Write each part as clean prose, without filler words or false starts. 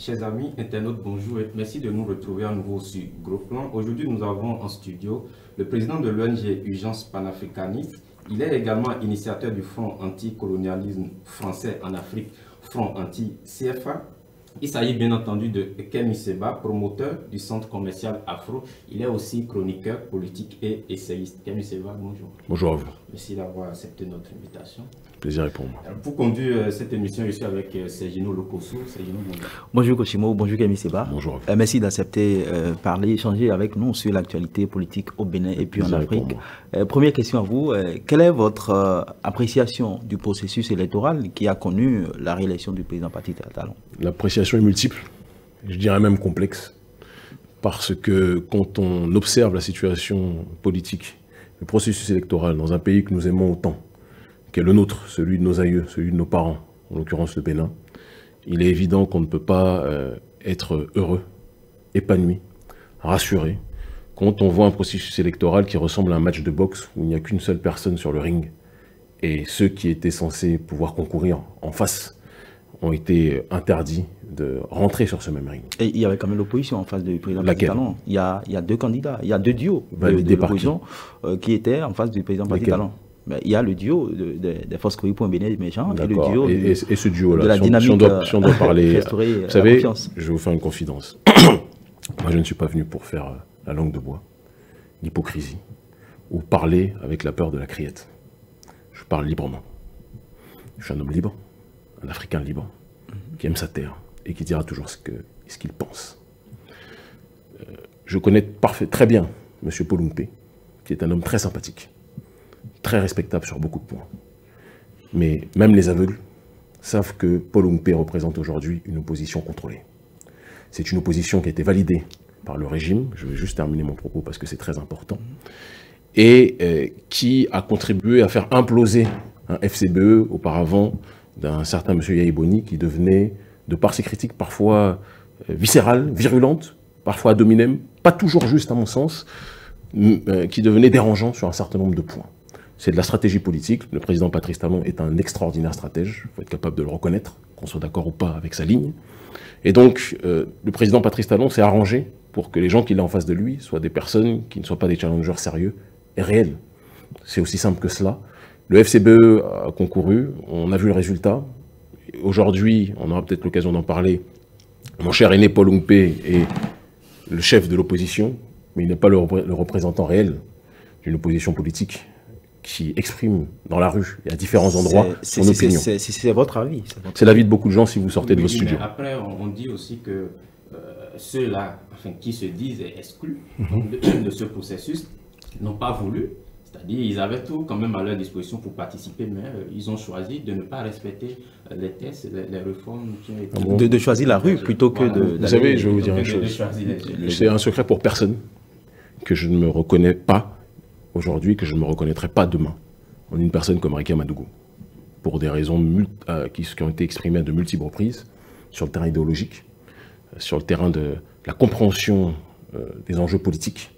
Chers amis internautes, bonjour et merci de nous retrouver à nouveau sur Gros Plan. Aujourd'hui, nous avons en studio le président de l'ONG Urgence Panafricaniste. Il est également initiateur du Front anticolonialisme français en Afrique, Front anti-CFA. Il s'agit bien entendu de Kemi Seba, promoteur du centre commercial Afro. Il est aussi chroniqueur politique et essayiste. Kemi Seba, bonjour. Bonjour à vous. Merci d'avoir accepté notre invitation. Plaisir est pour moi. Alors, pour conduire cette émission, je suis avec Sergino Lokosso. Sergino, bonjour. Bonjour Koshimo, bonjour Kemi Seba. Bonjour à vous. Merci d'accepter parler, échanger avec nous sur l'actualité politique au Bénin et puis Plaisir en Afrique. Première question à vous, quelle est votre appréciation du processus électoral qui a connu la réélection du président Patrice Talon? L'appréciation est multiple, je dirais même complexe, parce que quand on observe la situation politique, le processus électoral dans un pays que nous aimons autant, qu'est le nôtre, celui de nos aïeux, celui de nos parents, en l'occurrence le Bénin, il est évident qu'on ne peut pas être heureux, épanoui, rassuré, quand on voit un processus électoral qui ressemble à un match de boxe où il n'y a qu'une seule personne sur le ring, et ceux qui étaient censés pouvoir concourir en face ont été interdits de rentrer sur ce même ring. Et il y avait quand même l'opposition en face du président Laquelle? Patrice Talon. Il y a deux candidats, il y a deux duos de l'opposition qui étaient en face du président Patrice Talon. Il y a le duo des forces Koui pour un Bénin émergent et le duo et ce duo-là, de la dynamique si on doit parler, vous savez, confiance. je vais vous faire une confidence. Moi, je ne suis pas venu pour faire la langue de bois, l'hypocrisie, ou parler avec la peur de la criette. Je parle librement. Je suis un homme libre, un Africain libre, qui aime sa terre et qui dira toujours ce qu'il pense. Je connais très bien M. Paul Oungpé, qui est un homme très sympathique, très respectable sur beaucoup de points. Mais même les aveugles savent que Paul Oungpé représente aujourd'hui une opposition contrôlée. C'est une opposition qui a été validée par le régime, je vais juste terminer mon propos parce que c'est très important, et qui a contribué à faire imploser un FCBE auparavant d'un certain M. Yaïboni qui devenait, de par ses critiques parfois viscérales, virulentes, parfois ad hominem, pas toujours juste à mon sens, qui devenait dérangeant sur un certain nombre de points. C'est de la stratégie politique. Le président Patrice Talon est un extraordinaire stratège, il faut être capable de le reconnaître, qu'on soit d'accord ou pas avec sa ligne. Et donc, le président Patrice Talon s'est arrangé pour que les gens qu'il a en face de lui soient des personnes qui ne soient pas des challengers sérieux et réels. C'est aussi simple que cela. Le FCBE a concouru, on a vu le résultat. Aujourd'hui, on aura peut-être l'occasion d'en parler. Mon cher aîné Paul Oungpé est le chef de l'opposition, mais il n'est pas le représentant réel d'une opposition politique qui exprime dans la rue et à différents endroits son opinion. C'est votre avis. C'est l'avis de beaucoup de gens si vous sortez de vos studios. Après, on dit aussi que ceux-là, enfin, qui se disent exclus de ce processus, n'ont pas voulu. C'est-à-dire qu'ils avaient tout quand même à leur disposition pour participer, mais ils ont choisi de ne pas respecter les tests, les réformes qui ont été... De choisir la rue plutôt que de... Vous savez, je vais vous dire une chose. C'est un secret pour personne que je ne me reconnais pas aujourd'hui, que je ne me reconnaîtrai pas demain en une personne comme Ricky Amadougou, pour des raisons qui ont été exprimées à de multiples reprises, sur le terrain idéologique, sur le terrain de la compréhension des enjeux politiques.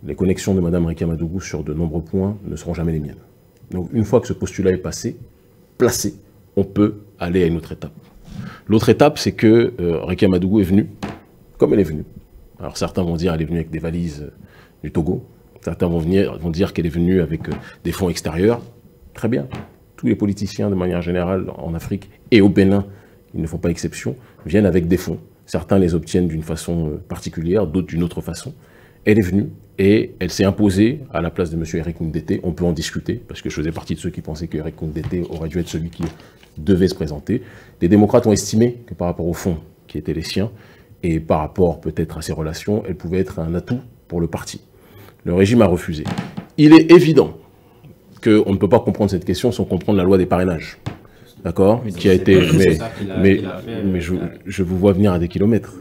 Les connexions de Mme Ricky Amadougou sur de nombreux points ne seront jamais les miennes. Donc une fois que ce postulat est placé, on peut aller à une autre étape. L'autre étape, c'est que Ricky Amadougou est venue, comme elle est venue. Alors certains vont dire qu'elle est venue avec des valises du Togo, certains vont dire qu'elle est venue avec des fonds extérieurs. Très bien. Tous les politiciens, de manière générale, en Afrique et au Bénin, ils ne font pas exception, viennent avec des fonds. Certains les obtiennent d'une façon particulière, d'autres d'une autre façon. Elle est venue et elle s'est imposée à la place de M. Eric Ndete. On peut en discuter, parce que je faisais partie de ceux qui pensaient que Eric Ndete aurait dû être celui qui devait se présenter. Les démocrates ont estimé que par rapport aux fonds qui étaient les siens, et par rapport peut-être à ses relations, elle pouvait être un atout pour le parti. Le régime a refusé. Il est évident qu'on ne peut pas comprendre cette question sans comprendre la loi des parrainages. D'accord? Qui a été... Mais je vous vois venir à des kilomètres.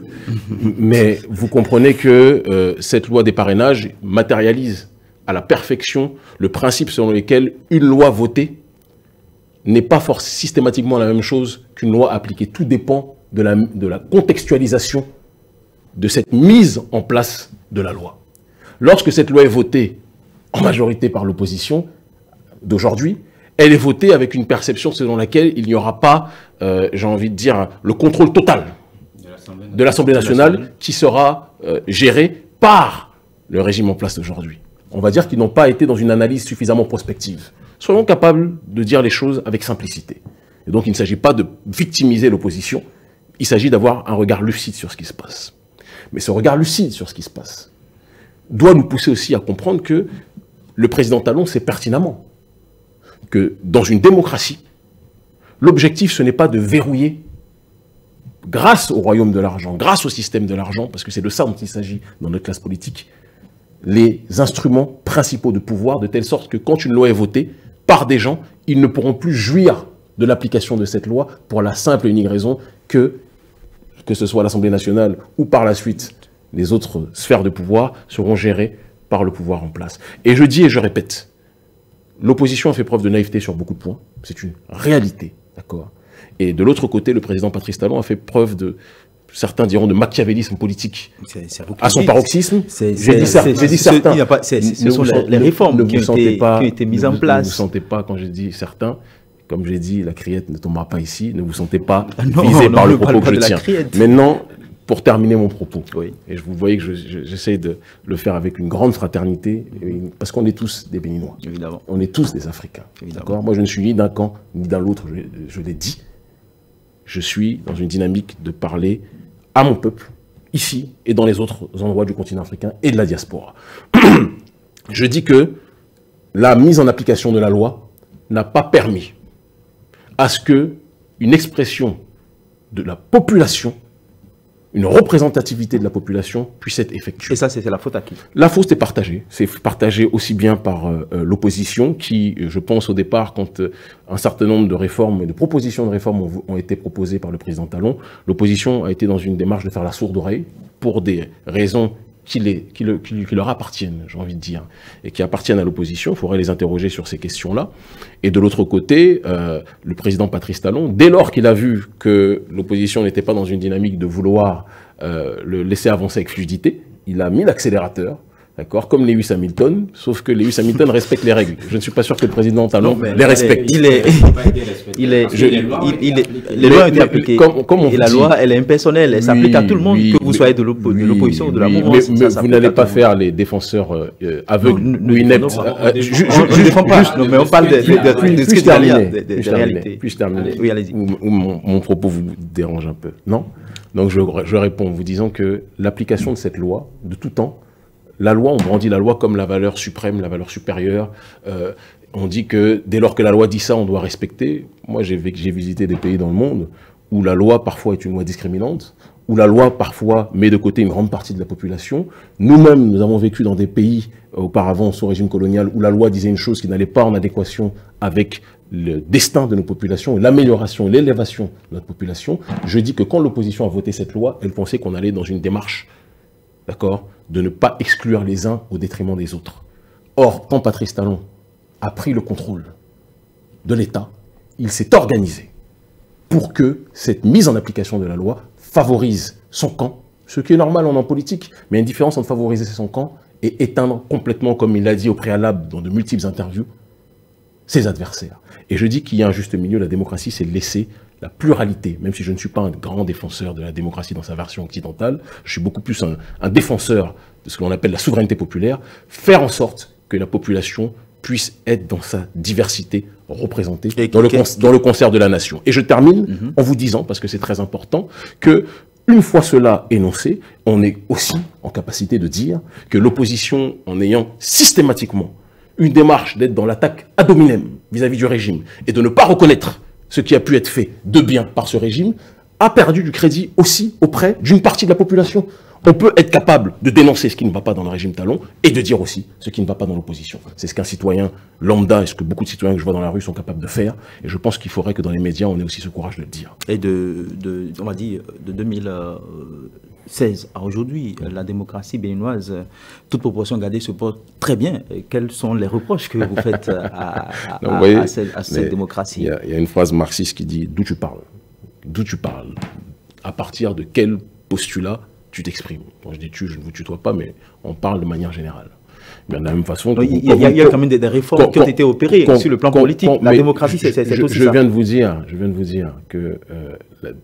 Mais vous comprenez que cette loi des parrainages matérialise à la perfection le principe selon lequel une loi votée n'est pas systématiquement la même chose qu'une loi appliquée. Tout dépend de la contextualisation de cette mise en place de la loi. Lorsque cette loi est votée en majorité par l'opposition d'aujourd'hui, elle est votée avec une perception selon laquelle il n'y aura pas, j'ai envie de dire, le contrôle total de l'Assemblée nationale qui sera gérée par le régime en place aujourd'hui. On va dire qu'ils n'ont pas été dans une analyse suffisamment prospective. Soyons capables de dire les choses avec simplicité. Et donc il ne s'agit pas de victimiser l'opposition, il s'agit d'avoir un regard lucide sur ce qui se passe. Mais ce regard lucide sur ce qui se passe doit nous pousser aussi à comprendre que le président Talon sait pertinemment que dans une démocratie, l'objectif ce n'est pas de verrouiller grâce au royaume de l'argent, grâce au système de l'argent, parce que c'est de ça dont il s'agit dans notre classe politique, les instruments principaux de pouvoir, de telle sorte que quand une loi est votée par des gens, ils ne pourront plus jouir de l'application de cette loi pour la simple et unique raison que ce soit l'Assemblée nationale ou par la suite les autres sphères de pouvoir seront gérées par le pouvoir en place. Et je dis et je répète, l'opposition a fait preuve de naïveté sur beaucoup de points, c'est une réalité, d'accord. Et de l'autre côté, le président Patrice Talon a fait preuve de, certains diront, de machiavélisme politique à son paroxysme. J'ai dit certains. Ce sont les réformes qui ont été mises en place. Ne vous sentez pas, quand j'ai dit certains, comme j'ai dit, la criette ne tombera pas ici, ne vous sentez pas visé par le propos que je tiens. Maintenant, pour terminer mon propos, et vous voyez que j'essaie de le faire avec une grande fraternité, parce qu'on est tous des Béninois. Évidemment. On est tous des Africains. Moi, je ne suis ni d'un camp, ni d'un l'autre, je l'ai dit. Je suis dans une dynamique de parler à mon peuple, ici et dans les autres endroits du continent africain et de la diaspora. Je dis que la mise en application de la loi n'a pas permis à ce qu'une expression de la population, une représentativité de la population puisse être effectuée. Et ça, c'est la faute à qui? La faute est partagée. C'est partagé aussi bien par l'opposition qui, je pense au départ, quand un certain nombre de réformes et de propositions de réformes ont été proposées par le président Talon, l'opposition a été dans une démarche de faire la sourde oreille pour des raisons qui leur appartiennent, j'ai envie de dire, et qui appartiennent à l'opposition. Il faudrait les interroger sur ces questions-là. Et de l'autre côté, le président Patrice Talon, dès lors qu'il a vu que l'opposition n'était pas dans une dynamique de vouloir le laisser avancer avec fluidité, il a mis l'accélérateur, d'accord, comme Lewis Hamilton, sauf que Lewis Hamilton respecte les règles. Je ne suis pas sûr que le président Talon les respecte. Les lois ont été appliquées. Et la loi, elle est impersonnelle. Elle s'applique à tout le monde, que vous soyez de l'opposition ou de la mouvance. Mais vous n'allez pas faire les défenseurs aveugles ou ineptes. Je ne comprends pas. Mais on parle de ce qui est réalité. Puis-je terminer? Oui, allez-y. Ou mon propos vous dérange un peu? Non? Donc je réponds en vous disant que l'application de cette loi, de tout temps, la loi, on brandit la loi comme la valeur suprême, la valeur supérieure. On dit que dès lors que la loi dit ça, on doit respecter. Moi, j'ai visité des pays dans le monde où la loi parfois est une loi discriminante, où la loi parfois met de côté une grande partie de la population. Nous-mêmes, nous avons vécu dans des pays auparavant sous régime colonial où la loi disait une chose qui n'allait pas en adéquation avec le destin de nos populations, l'amélioration, l'élévation de notre population. Je dis que quand l'opposition a voté cette loi, elle pensait qu'on allait dans une démarche, d'accord, de ne pas exclure les uns au détriment des autres. Or, quand Patrice Talon a pris le contrôle de l'État, il s'est organisé pour que cette mise en application de la loi favorise son camp, ce qui est normal en politique, mais il y a une différence entre favoriser son camp et éteindre complètement, comme il l'a dit au préalable dans de multiples interviews, ses adversaires. Et je dis qu'il y a un juste milieu, la démocratie, c'est de laisser la pluralité, même si je ne suis pas un grand défenseur de la démocratie dans sa version occidentale, je suis beaucoup plus un défenseur de ce que l'on appelle la souveraineté populaire, faire en sorte que la population puisse être dans sa diversité représentée dans le concert de la nation. Et je termine en vous disant, parce que c'est très important, que une fois cela énoncé, on est aussi en capacité de dire que l'opposition, en ayant systématiquement une démarche d'être dans l'attaque ad hominem vis-à-vis du régime et de ne pas reconnaître ce qui a pu être fait de bien par ce régime, a perdu du crédit aussi auprès d'une partie de la population. On peut être capable de dénoncer ce qui ne va pas dans le régime Talon et de dire aussi ce qui ne va pas dans l'opposition. C'est ce qu'un citoyen lambda et ce que beaucoup de citoyens que je vois dans la rue sont capables de faire. Et je pense qu'il faudrait que dans les médias, on ait aussi ce courage de le dire. Et on va dire, de 2016 à aujourd'hui, la démocratie béninoise, toute proportion gardée, se porte très bien. Et quels sont les reproches que vous faites à cette démocratie? Il y a une phrase marxiste qui dit « D'où tu parles ?» D'où tu parles? À partir de quel postulat tu t'exprimes? Quand je dis tu, je ne vous tutoie pas, mais on parle de manière générale. Mais de la même façon... Il y a quand même des réformes qui ont été opérées sur le plan politique. La démocratie, c'est aussi ça. Je viens de vous dire que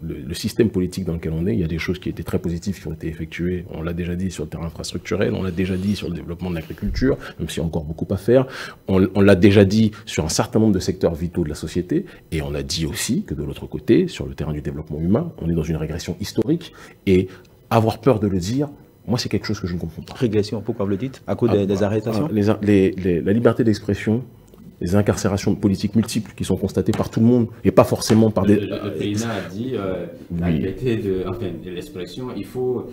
le système politique dans lequel on est, il y a des choses qui étaient très positives qui ont été effectuées. On l'a déjà dit sur le terrain infrastructurel, on l'a déjà dit sur le développement de l'agriculture, même s'il y a encore beaucoup à faire. On l'a déjà dit sur un certain nombre de secteurs vitaux de la société. Et on a dit aussi que de l'autre côté, sur le terrain du développement humain, on est dans une régression historique. Et avoir peur de le dire, moi, c'est quelque chose que je ne comprends pas. Régression, pourquoi vous le dites? À cause des arrestations? La liberté d'expression, les incarcérations politiques multiples qui sont constatées par tout le monde et pas forcément par des... Le président a dit la liberté de l'expression, il faut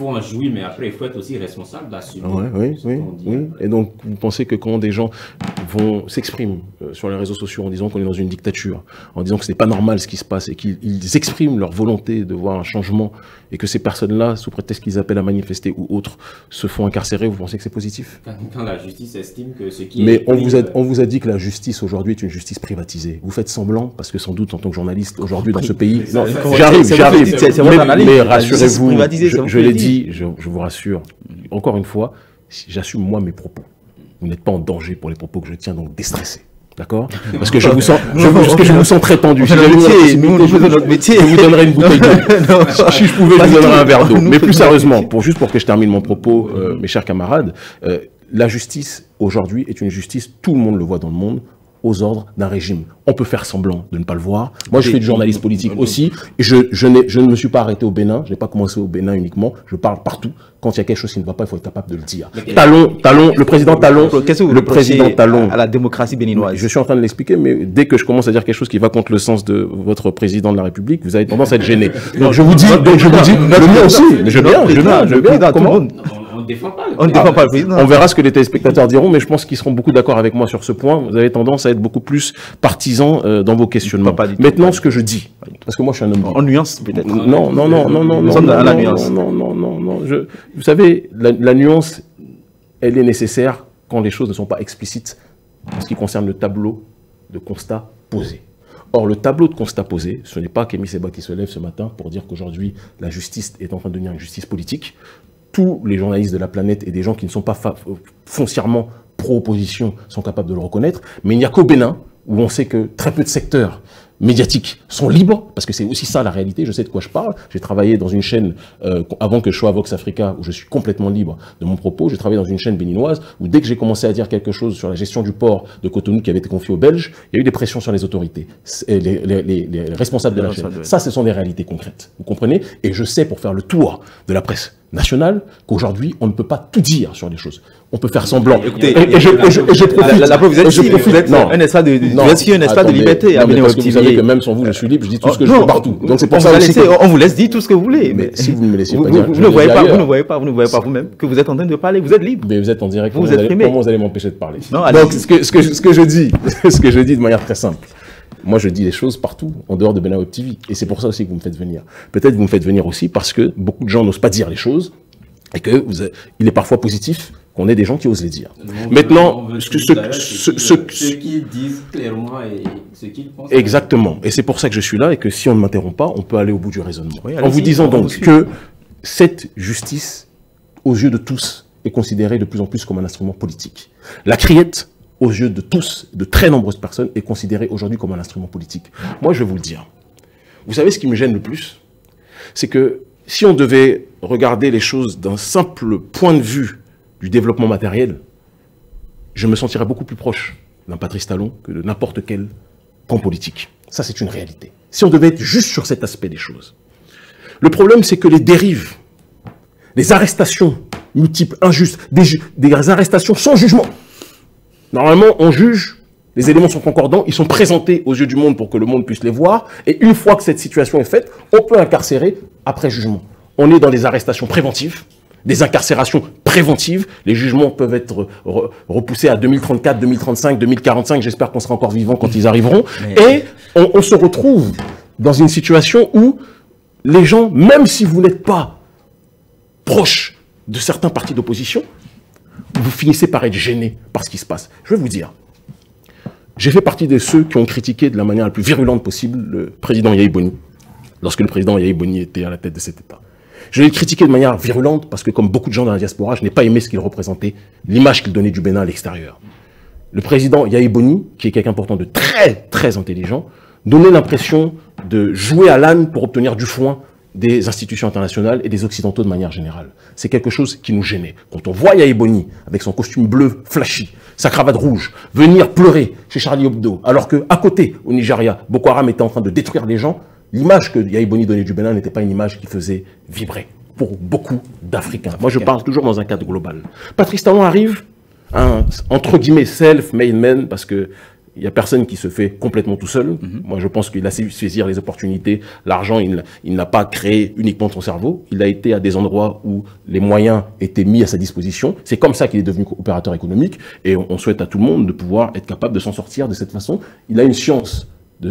en jouir, mais après il faut être aussi responsable d'assumer. Oui. Et donc vous pensez que quand des gens s'expriment sur les réseaux sociaux en disant qu'on est dans une dictature, en disant que ce n'est pas normal ce qui se passe et qu'ils expriment leur volonté de voir un changement et que ces personnes-là, sous prétexte qu'ils appellent à manifester ou autres, se font incarcérer, vous pensez que c'est positif? Quand la justice estime que ce qui Mais on vous a dit que la justice aujourd'hui est une justice privatisée. Vous faites semblant parce que sans doute en tant que journaliste aujourd'hui dans ce pays... Non, j'arrive. Mais rassurez-vous, je l'ai dit, je vous rassure, encore une fois, j'assume moi mes propos. Vous n'êtes pas en danger pour les propos que je tiens, donc déstressez. D'accord? Parce que je vous sens très tendu. Si nous faisons notre métier. Je vous donnerai une bouteille d'eau. Si je pouvais, je vous donnerais un verre d'eau. Mais plus sérieusement, juste pour que je termine mon propos, mes chers camarades, la justice aujourd'hui est une justice, tout le monde le voit dans le monde, aux ordres d'un régime. On peut faire semblant de ne pas le voir. Moi, je fais du journalisme politique aussi. Et je ne me suis pas arrêté au Bénin. Je n'ai pas commencé au Bénin uniquement. Je parle partout. Quand il y a quelque chose qui ne va pas, il faut être capable de le dire. Le président Talon. Qu'est-ce que vous reprochez à la démocratie béninoise? Je suis en train de l'expliquer, mais dès que je commence à dire quelque chose qui va contre le sens de votre président de la République, vous avez tendance à être gêné. Donc je vous dis, le mien aussi. Mais je viens. Comment? On ne défend pas le président. On verra ce que les téléspectateurs diront, mais je pense qu'ils seront beaucoup d'accord avec moi sur ce point. Vous avez tendance à être beaucoup plus partisan dans vos questionnements. Maintenant, ce que je dis, parce que moi je suis un homme... En nuance, peut-être. Non. Nous sommes dans la nuance. Non. Vous savez, la nuance, elle est nécessaire quand les choses ne sont pas explicites en ce qui concerne le tableau de constat posé. Or, le tableau de constat posé, ce n'est pas Kémy Séba qui se lève ce matin pour dire qu'aujourd'hui, la justice est en train de devenir une justice politique. Tous les journalistes de la planète et des gens qui ne sont pas foncièrement pro-opposition sont capables de le reconnaître. Mais il n'y a qu'au Bénin, où on sait que très peu de secteurs médiatiques sont libres, parce que c'est aussi ça la réalité, je sais de quoi je parle. J'ai travaillé dans une chaîne, avant que je sois à Vox Africa, où je suis complètement libre de mon propos, j'ai travaillé dans une chaîne béninoise, où dès que j'ai commencé à dire quelque chose sur la gestion du port de Cotonou qui avait été confié aux Belges, il y a eu des pressions sur les autorités, les responsables de la chaîne. Ça, ce sont des réalités concrètes, vous comprenez? Et je sais, pour faire le tour de la presse nationale, qu'aujourd'hui, on ne peut pas tout dire sur les choses. On peut faire semblant. Écoutez, et je profite. Vous êtes un espace de liberté. Parce que vous savez que même sans vous, je suis libre, je dis tout ce que je veux partout. Donc c'est pour ça aussi on vous laisse dire tout ce que vous voulez. Mais si vous ne me laissez pas dire, vous ne voyez pas vous-même que vous êtes en train de parler, vous êtes libre. Mais vous êtes en direct, comment vous allez m'empêcher de parler? Donc ce que je dis de manière très simple, moi, je dis les choses partout, en dehors de Bénin Web TV. Et c'est pour ça aussi que vous me faites venir. Peut-être vous me faites venir aussi parce que beaucoup de gens n'osent pas dire les choses et il est parfois positif qu'on ait des gens qui osent les dire. Maintenant, ceux qui disent clairement et ceux qui pensent... Exactement. Et c'est pour ça que je suis là et que si on ne m'interrompt pas, on peut aller au bout du raisonnement. Oui, en vous disant donc que cette justice, aux yeux de tous, est considérée de plus en plus comme un instrument politique. La criette, aux yeux de tous, de très nombreuses personnes, est considéré aujourd'hui comme un instrument politique. Moi, je vais vous le dire. Vous savez ce qui me gêne le plus? C'est que si on devait regarder les choses d'un simple point de vue du développement matériel, je me sentirais beaucoup plus proche d'un Patrice Talon que de n'importe quel camp politique. Ça, c'est une réalité. Si on devait être juste sur cet aspect des choses. Le problème, c'est que les dérives, les arrestations multiples, injustes, des arrestations sans jugement. Normalement, on juge, les éléments sont concordants, ils sont présentés aux yeux du monde pour que le monde puisse les voir, et une fois que cette situation est faite, on peut incarcérer après jugement. On est dans des arrestations préventives, des incarcérations préventives, les jugements peuvent être repoussés à 2034, 2035, 2045, j'espère qu'on sera encore vivant quand ils arriveront, et on se retrouve dans une situation où les gens, même si vous n'êtes pas proche de certains partis d'opposition, vous finissez par être gêné par ce qui se passe. Je vais vous dire, j'ai fait partie de ceux qui ont critiqué de la manière la plus virulente possible le président Yahya Boni, lorsque le président Yahya Boni était à la tête de cet État. Je l'ai critiqué de manière virulente parce que, comme beaucoup de gens dans la diaspora, je n'ai pas aimé ce qu'il représentait, l'image qu'il donnait du Bénin à l'extérieur. Le président Yahi Boni, qui est quelqu'un pourtant de très, très intelligent, donnait l'impression de jouer à l'âne pour obtenir du foin des institutions internationales et des Occidentaux de manière générale. C'est quelque chose qui nous gênait. Quand on voit Yahi Boni, avec son costume bleu flashy, sa cravate rouge, venir pleurer chez Charlie Hebdo, alors qu'à côté, au Nigeria, Boko Haram était en train de détruire les gens, l'image que Yahi Boni donnait du Bénin n'était pas une image qui faisait vibrer pour beaucoup d'Africains. Moi, je parle toujours dans un cadre global. Patrice Talon arrive, entre guillemets, self-made man, parce que il n'y a personne qui se fait complètement tout seul. Moi, je pense qu'il a su saisir les opportunités. L'argent, il n'a pas créé uniquement son cerveau. Il a été à des endroits où les moyens étaient mis à sa disposition. C'est comme ça qu'il est devenu opérateur économique. Et on souhaite à tout le monde de pouvoir être capable de s'en sortir de cette façon. Il a une science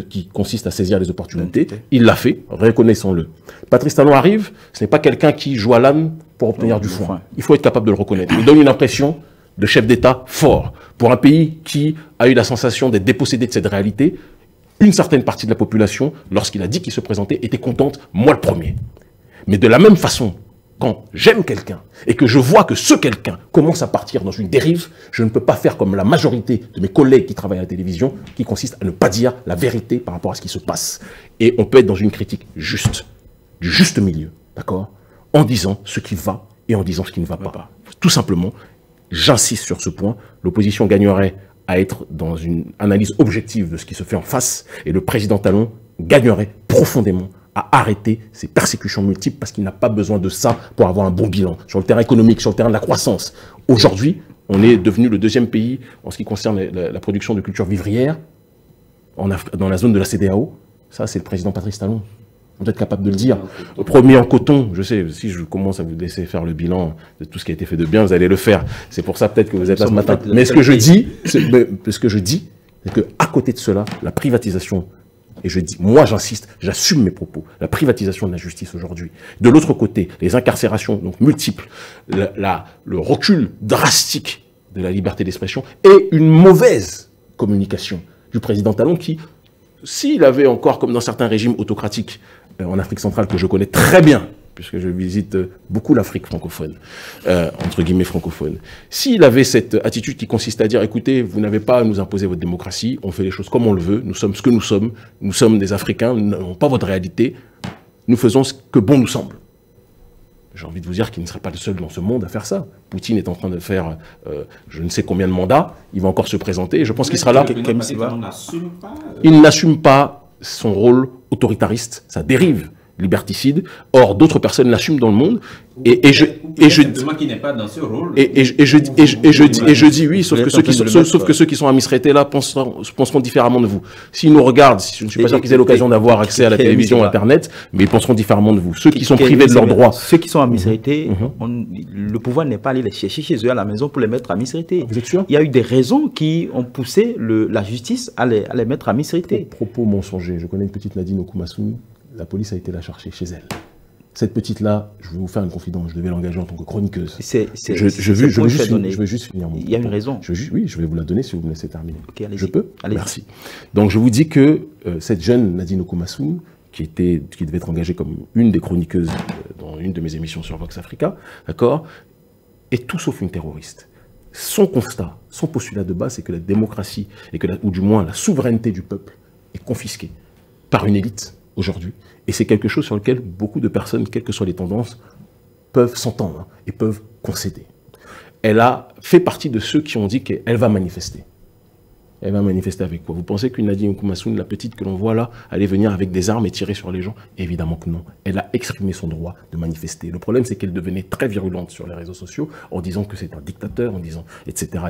qui consiste à saisir les opportunités. Il l'a fait, reconnaissons-le. Patrice Talon arrive, ce n'est pas quelqu'un qui joue à l'âne pour obtenir du foin. Il faut être capable de le reconnaître. Il donne une impression de chef d'État fort. Pour un pays qui a eu la sensation d'être dépossédé de cette réalité, une certaine partie de la population, lorsqu'il a dit qu'il se présentait, était contente, moi le premier. Mais de la même façon, quand j'aime quelqu'un et que je vois que ce quelqu'un commence à partir dans une dérive, je ne peux pas faire comme la majorité de mes collègues qui travaillent à la télévision, qui consiste à ne pas dire la vérité par rapport à ce qui se passe. Et on peut être dans une critique juste, du juste milieu, d'accord, en disant ce qui va et en disant ce qui ne va pas. Tout simplement. J'insiste sur ce point, l'opposition gagnerait à être dans une analyse objective de ce qui se fait en face, et le président Talon gagnerait profondément à arrêter ces persécutions multiples parce qu'il n'a pas besoin de ça pour avoir un bon bilan sur le terrain économique, sur le terrain de la croissance. Aujourd'hui, on est devenu le deuxième pays en ce qui concerne la production de cultures vivrières dans la zone de la CEDEAO. Ça, c'est le président Patrice Talon. Vous êtes capable de le dire. Premier en coton, je sais, si je commence à vous laisser faire le bilan de tout ce qui a été fait de bien, vous allez le faire. C'est pour ça peut-être que vous êtes là ce matin. Mais ce que je dis, c'est qu'à côté de cela, la privatisation, et je dis, moi j'insiste, j'assume mes propos, la privatisation de la justice aujourd'hui. De l'autre côté, les incarcérations donc multiples, le recul drastique de la liberté d'expression et une mauvaise communication du président Talon qui, s'il avait encore, comme dans certains régimes autocratiques en Afrique centrale, que je connais très bien, puisque je visite beaucoup l'Afrique francophone, entre guillemets francophone, s'il avait cette attitude qui consiste à dire, écoutez, vous n'avez pas à nous imposer votre démocratie, on fait les choses comme on le veut, nous sommes ce que nous sommes des Africains, nous n'avons pas votre réalité, nous faisons ce que bon nous semble. J'ai envie de vous dire qu'il ne serait pas le seul dans ce monde à faire ça. Poutine est en train de faire je ne sais combien de mandats, il va encore se présenter, et je pense qu'il sera là. Il n'assume pas son rôle autoritariste, sa dérive liberticide. Or, d'autres personnes l'assument dans le monde. Et je dis oui, sauf que ceux qui sont à Misraté là penseront différemment de vous. S'ils nous regardent, je ne suis pas sûr qu'ils aient l'occasion d'avoir accès à la télévision, Internet, mais ils penseront différemment de vous. Ceux qui sont privés de leurs droits. Ceux qui sont à Misraté, le pouvoir n'est pas allé les chercher chez eux à la maison pour les mettre à Misraté. Vous êtes sûr? Il y a eu des raisons qui ont poussé la justice à les mettre à Misraté. Propos mensongers. Je connais une petite Nadine Okumassoun. La police a été la chercher chez elle. Cette petite-là, je vais vous faire une confidence, je devais l'engager en tant que chroniqueuse. Je veux juste finir mon Il y a une raison. Oui, je vais vous la donner si vous me laissez terminer. Okay, je peux? Merci. Donc je vous dis que cette jeune Nadine Okumassoun, qui devait être engagée comme une des chroniqueuses dans une de mes émissions sur Vox Africa, d'accord, est tout sauf une terroriste. Son constat, son postulat de base, c'est que la démocratie, ou du moins la souveraineté du peuple, est confisquée par une élite aujourd'hui. Et c'est quelque chose sur lequel beaucoup de personnes, quelles que soient les tendances, peuvent s'entendre et peuvent concéder. Elle a fait partie de ceux qui ont dit qu'elle va manifester. Elle va manifester avec quoi? Vous pensez qu'une Nadine Okumassoun, la petite que l'on voit là, allait venir avec des armes et tirer sur les gens? Évidemment que non. Elle a exprimé son droit de manifester. Le problème, c'est qu'elle devenait très virulente sur les réseaux sociaux en disant que c'est un dictateur, en disant etc.,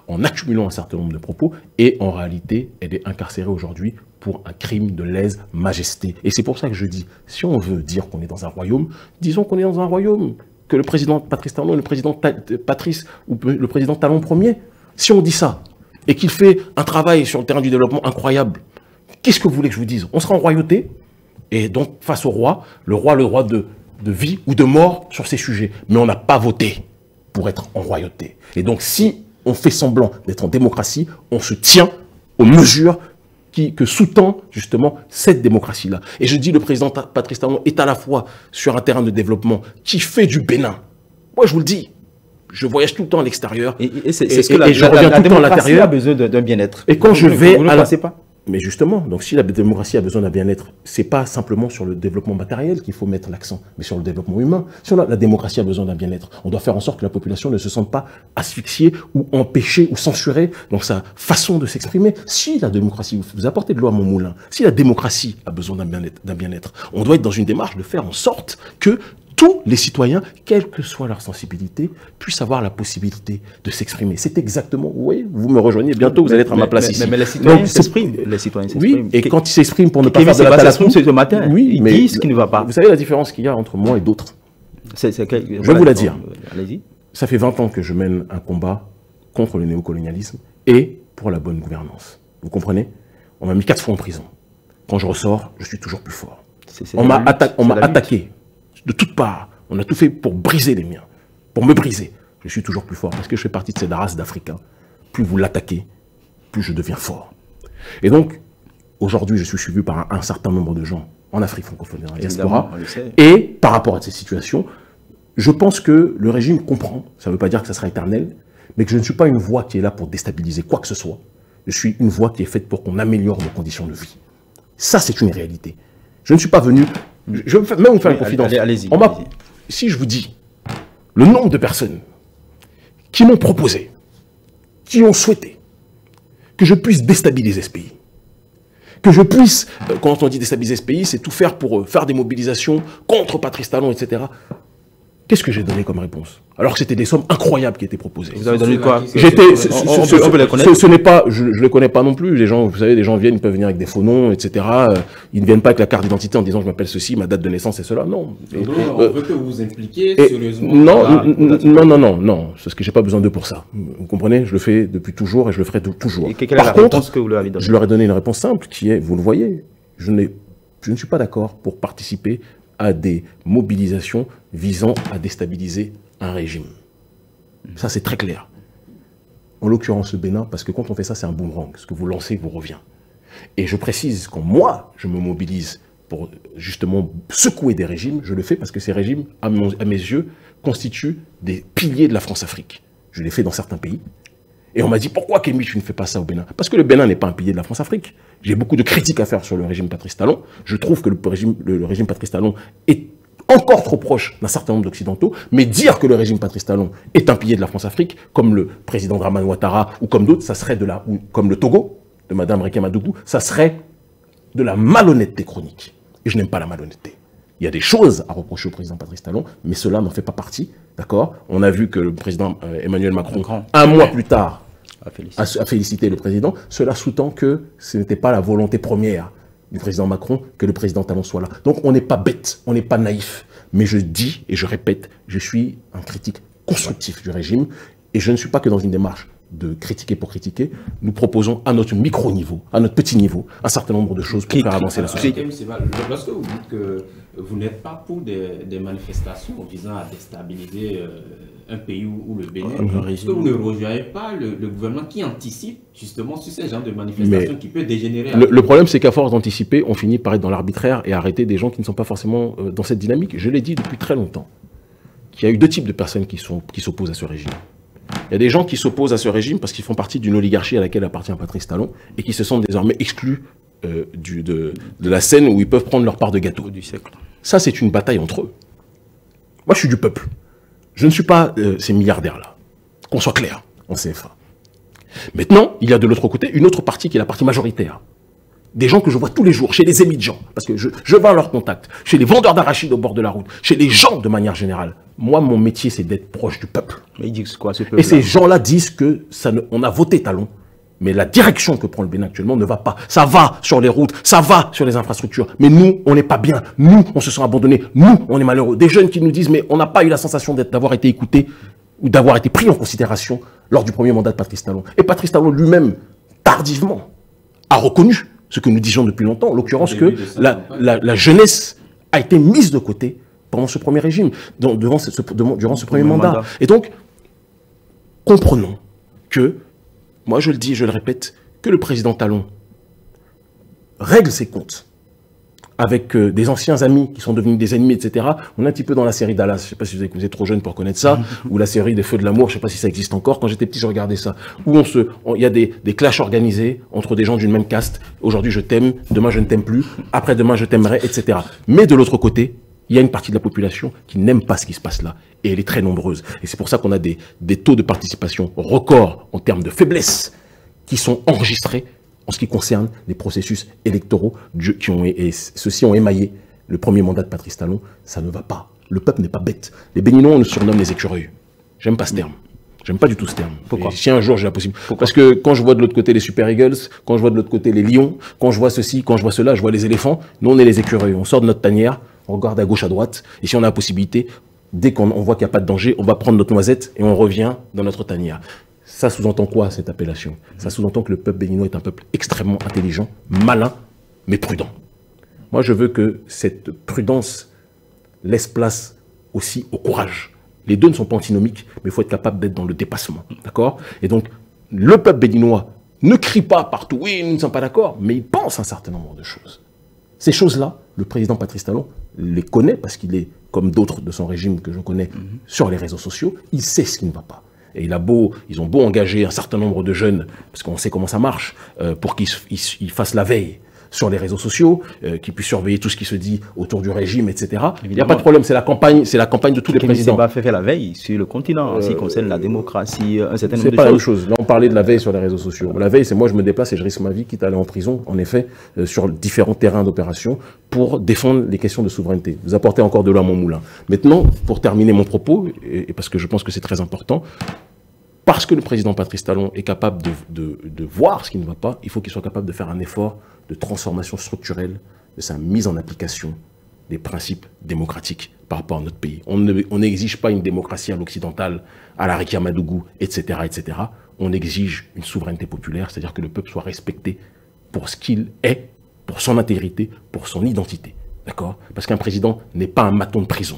en accumulant un certain nombre de propos. Et en réalité, elle est incarcérée aujourd'hui pour un crime de lèse-majesté. Et c'est pour ça que je dis, si on veut dire qu'on est dans un royaume, disons qu'on est dans un royaume, que le président Patrice Talon est le président Patrice ou le président Talon Ier. Si on dit ça, et qu'il fait un travail sur le terrain du développement incroyable, qu'est-ce que vous voulez que je vous dise? On sera en royauté, et donc face au roi, le roi a le droit de vie ou de mort sur ces sujets. Mais on n'a pas voté pour être en royauté. Et donc si on fait semblant d'être en démocratie, on se tient aux mesures que sous-tend justement cette démocratie-là. Et je dis, le président Patrice Talon est à la fois sur un terrain de développement qui fait du Bénin. Moi, je vous le dis, je voyage tout le temps à l'extérieur et je reviens tout le temps à l'intérieur. A besoin d'un bien-être. Et quand je vais vous ne pensez pas? Mais justement, donc si la démocratie a besoin d'un bien-être, c'est pas simplement sur le développement matériel qu'il faut mettre l'accent, mais sur le développement humain. Si la démocratie a besoin d'un bien-être, on doit faire en sorte que la population ne se sente pas asphyxiée ou empêchée ou censurée dans sa façon de s'exprimer. Si la démocratie, vous apportez de l'eau à mon moulin, si la démocratie a besoin d'un bien-être, on doit être dans une démarche de faire en sorte que tous les citoyens, quelle que soit leur sensibilité, puissent avoir la possibilité de s'exprimer. C'est exactement, oui, vous me rejoignez, bientôt vous allez être à ma place ici. Mais les citoyens s'expriment. Oui, et quand ils s'expriment pour ne pas faire de la talassou, ce matin, oui, ils disent ce qui ne va pas. Vous savez la différence qu'il y a entre moi et d'autres? Je vais vous la dire. Allez-y. Ça fait 20 ans que je mène un combat contre le néocolonialisme et pour la bonne gouvernance. Vous comprenez? On m'a mis 4 fois en prison. Quand je ressors, je suis toujours plus fort. On m'a attaqué de toutes parts. On a tout fait pour briser les miens, pour me briser. Je suis toujours plus fort parce que je fais partie de cette race d'Africains. Plus vous l'attaquez, plus je deviens fort. Et donc, aujourd'hui, je suis suivi par un certain nombre de gens en Afrique francophone et dans la diaspora. Et par rapport à ces situations, je pense que le régime comprend, ça ne veut pas dire que ça sera éternel, mais que je ne suis pas une voix qui est là pour déstabiliser quoi que ce soit. Je suis une voix qui est faite pour qu'on améliore nos conditions de vie. Ça, c'est une réalité. Je ne suis pas venu... Je vais même vous faire une confidence. Allez-y. Si je vous dis le nombre de personnes qui m'ont proposé, qui ont souhaité que je puisse déstabiliser ce pays, que je puisse, quand on dit déstabiliser ce pays, c'est tout faire pour faire des mobilisations contre Patrice Talon, etc. Qu'est-ce que j'ai donné comme réponse? Alors que c'était des sommes incroyables qui étaient proposées. Vous avez donné quoi? On peut les connaître. Ce n'est pas, je ne les connais pas non plus. Les gens, vous savez, les gens viennent, ils peuvent venir avec des faux noms, etc. Ils ne viennent pas avec la carte d'identité en disant je m'appelle ceci, ma date de naissance et cela. Non. On veut que vous vous impliquiez sérieusement. Non. C'est ce que j'ai pas besoin d'eux pour ça. Vous comprenez? Je le fais depuis toujours et je le ferai toujours. Par contre, que vous leur avez donné? Je leur ai donné une réponse simple qui est, vous le voyez, je ne suis pas d'accord pour participer à des mobilisations visant à déstabiliser un régime. Ça, c'est très clair. En l'occurrence, le Bénin, parce que quand on fait ça, c'est un boomerang. Ce que vous lancez vous revient. Et je précise, quand moi, je me mobilise pour justement secouer des régimes, je le fais parce que ces régimes, à mes yeux, constituent des piliers de la France-Afrique. Je l'ai fait dans certains pays. Et on m'a dit, pourquoi Kémy, tu ne fais pas ça au Bénin? Parce que le Bénin n'est pas un pilier de la France-Afrique. J'ai beaucoup de critiques à faire sur le régime Patrice Talon. Je trouve que le régime Patrice Talon est encore trop proche d'un certain nombre d'Occidentaux, mais dire que le régime Patrice Talon est un pilier de la France-Afrique, comme le président Dramane Ouattara ou comme d'autres, ça serait ou comme le Togo, de Mme Riké Madougou, ça serait de la malhonnêteté chronique. Et je n'aime pas la malhonnêteté. Il y a des choses à reprocher au président Patrice Talon, mais cela n'en fait pas partie, d'accord? On a vu que le président Emmanuel Macron, un mois plus tard, a félicité le président. Cela sous-tend que ce n'était pas la volonté première du président Macron que le président Talon soit là. Donc on n'est pas bête, on n'est pas naïf. Mais je dis et je répète, je suis un critique constructif du régime et je ne suis pas que dans une démarche de critiquer pour critiquer. Nous proposons à notre micro-niveau, à notre petit niveau, un certain nombre de choses pour faire avancer la société. Lorsque vous dites que vous n'êtes pas pour des manifestations visant à déstabiliser un pays ou le Bénin, est-ce que vous ne rejoignez pas le gouvernement qui anticipe justement sur ces genres de manifestations qui peut dégénérer? Le problème, c'est qu'à force d'anticiper, on finit par être dans l'arbitraire et arrêter des gens qui ne sont pas forcément dans cette dynamique. Je l'ai dit depuis très longtemps, qu'il y a eu deux types de personnes qui s'opposent à ce régime. Il y a des gens qui s'opposent à ce régime parce qu'ils font partie d'une oligarchie à laquelle appartient Patrice Talon et qui se sentent désormais exclus de la scène où ils peuvent prendre leur part de gâteau. Du siècle. Ça, c'est une bataille entre eux. Moi, je suis du peuple. Je ne suis pas ces milliardaires-là. Qu'on soit clair, en CFA. Maintenant, il y a de l'autre côté une autre partie qui est la partie majoritaire. Des gens que je vois tous les jours, chez les émigrants, parce que je vais à leur contact, chez les vendeurs d'arachides au bord de la route, chez les gens de manière générale. Moi, mon métier, c'est d'être proche du peuple. Mais ils disent quoi, ce peuple? Et ces gens-là disent que on a voté Talon, mais la direction que prend le Bénin actuellement ne va pas. Ça va sur les routes, ça va sur les infrastructures, mais nous, on n'est pas bien. Nous, on se sent abandonnés. Nous, on est malheureux. Des jeunes qui nous disent, mais on n'a pas eu la sensation d'avoir été écoutés ou d'avoir été pris en considération lors du premier mandat de Patrice Talon. Et Patrice Talon lui-même, tardivement, a reconnu ce que nous disions depuis longtemps, en l'occurrence que la jeunesse a été mise de côté pendant ce premier régime, durant ce premier mandat. Et donc, comprenons que, moi je le dis, je le répète, que le président Talon règle ses comptes avec des anciens amis qui sont devenus des ennemis, etc. On est un petit peu dans la série Dallas. Je ne sais pas si vous êtes trop jeune pour connaître ça, ou la série des Feux de l'amour. Je ne sais pas si ça existe encore. Quand j'étais petit, je regardais ça. Où il y a des clashs organisés entre des gens d'une même caste. Aujourd'hui, je t'aime. Demain, je ne t'aime plus. Après-demain, je t'aimerai, etc. Mais de l'autre côté, il y a une partie de la population qui n'aime pas ce qui se passe là. Et elle est très nombreuse. Et c'est pour ça qu'on a des taux de participation records en termes de faiblesse qui sont enregistrés en ce qui concerne les processus électoraux et ceux-ci ont émaillé le premier mandat de Patrice Talon. Ça ne va pas. Le peuple n'est pas bête. Les Béninois, on nous surnomme les écureuils. J'aime pas ce terme. J'aime pas du tout ce terme. Pourquoi? Si un jour j'ai la possibilité. Parce que quand je vois de l'autre côté les Super Eagles, quand je vois de l'autre côté les lions, quand je vois ceci, quand je vois cela, je vois les éléphants. Nous, on est les écureuils. On sort de notre tanière, on regarde à gauche, à droite. Et si on a la possibilité, dès qu'on voit qu'il n'y a pas de danger, on va prendre notre noisette et on revient dans notre tanière. Ça sous-entend quoi, cette appellation? Ça sous-entend que le peuple béninois est un peuple extrêmement intelligent, malin, mais prudent. Moi, je veux que cette prudence laisse place aussi au courage. Les deux ne sont pas antinomiques, mais il faut être capable d'être dans le dépassement. D'accord? Et donc, le peuple béninois ne crie pas partout, oui, nous ne sommes pas d'accord, mais il pense un certain nombre de choses. Ces choses-là, le président Patrice Talon les connaît, parce qu'il est, comme d'autres de son régime que je connais, sur les réseaux sociaux, il sait ce qui ne va pas. Et ils ont beau engager un certain nombre de jeunes, parce qu'on sait comment ça marche, pour qu'ils fassent la veille sur les réseaux sociaux, qu'ils puissent surveiller tout ce qui se dit autour du régime, etc. Il n'y a pas de problème, c'est la campagne de tous les présidents. Kémy Séba fait la veille sur le continent, en ce qui concerne la démocratie, un certain nombre de choses. C'est pas la même chose. Là, on parlait de la veille sur les réseaux sociaux. La veille, c'est moi, je me déplace et je risque ma vie, quitte à aller en prison, en effet, sur différents terrains d'opération, pour défendre les questions de souveraineté. Vous apportez encore de l'eau à mon moulin. Maintenant, pour terminer mon propos, et parce que je pense que c'est très important, parce que le président Patrice Talon est capable de voir ce qui ne va pas, il faut qu'il soit capable de faire un effort de transformation structurelle de sa mise en application des principes démocratiques par rapport à notre pays. On n'exige pas une démocratie à l'occidentale, à la Rikia Madougou, etc., etc. On exige une souveraineté populaire, c'est-à-dire que le peuple soit respecté pour ce qu'il est, pour son intégrité, pour son identité. D'accord? Parce qu'un président n'est pas un maton de prison.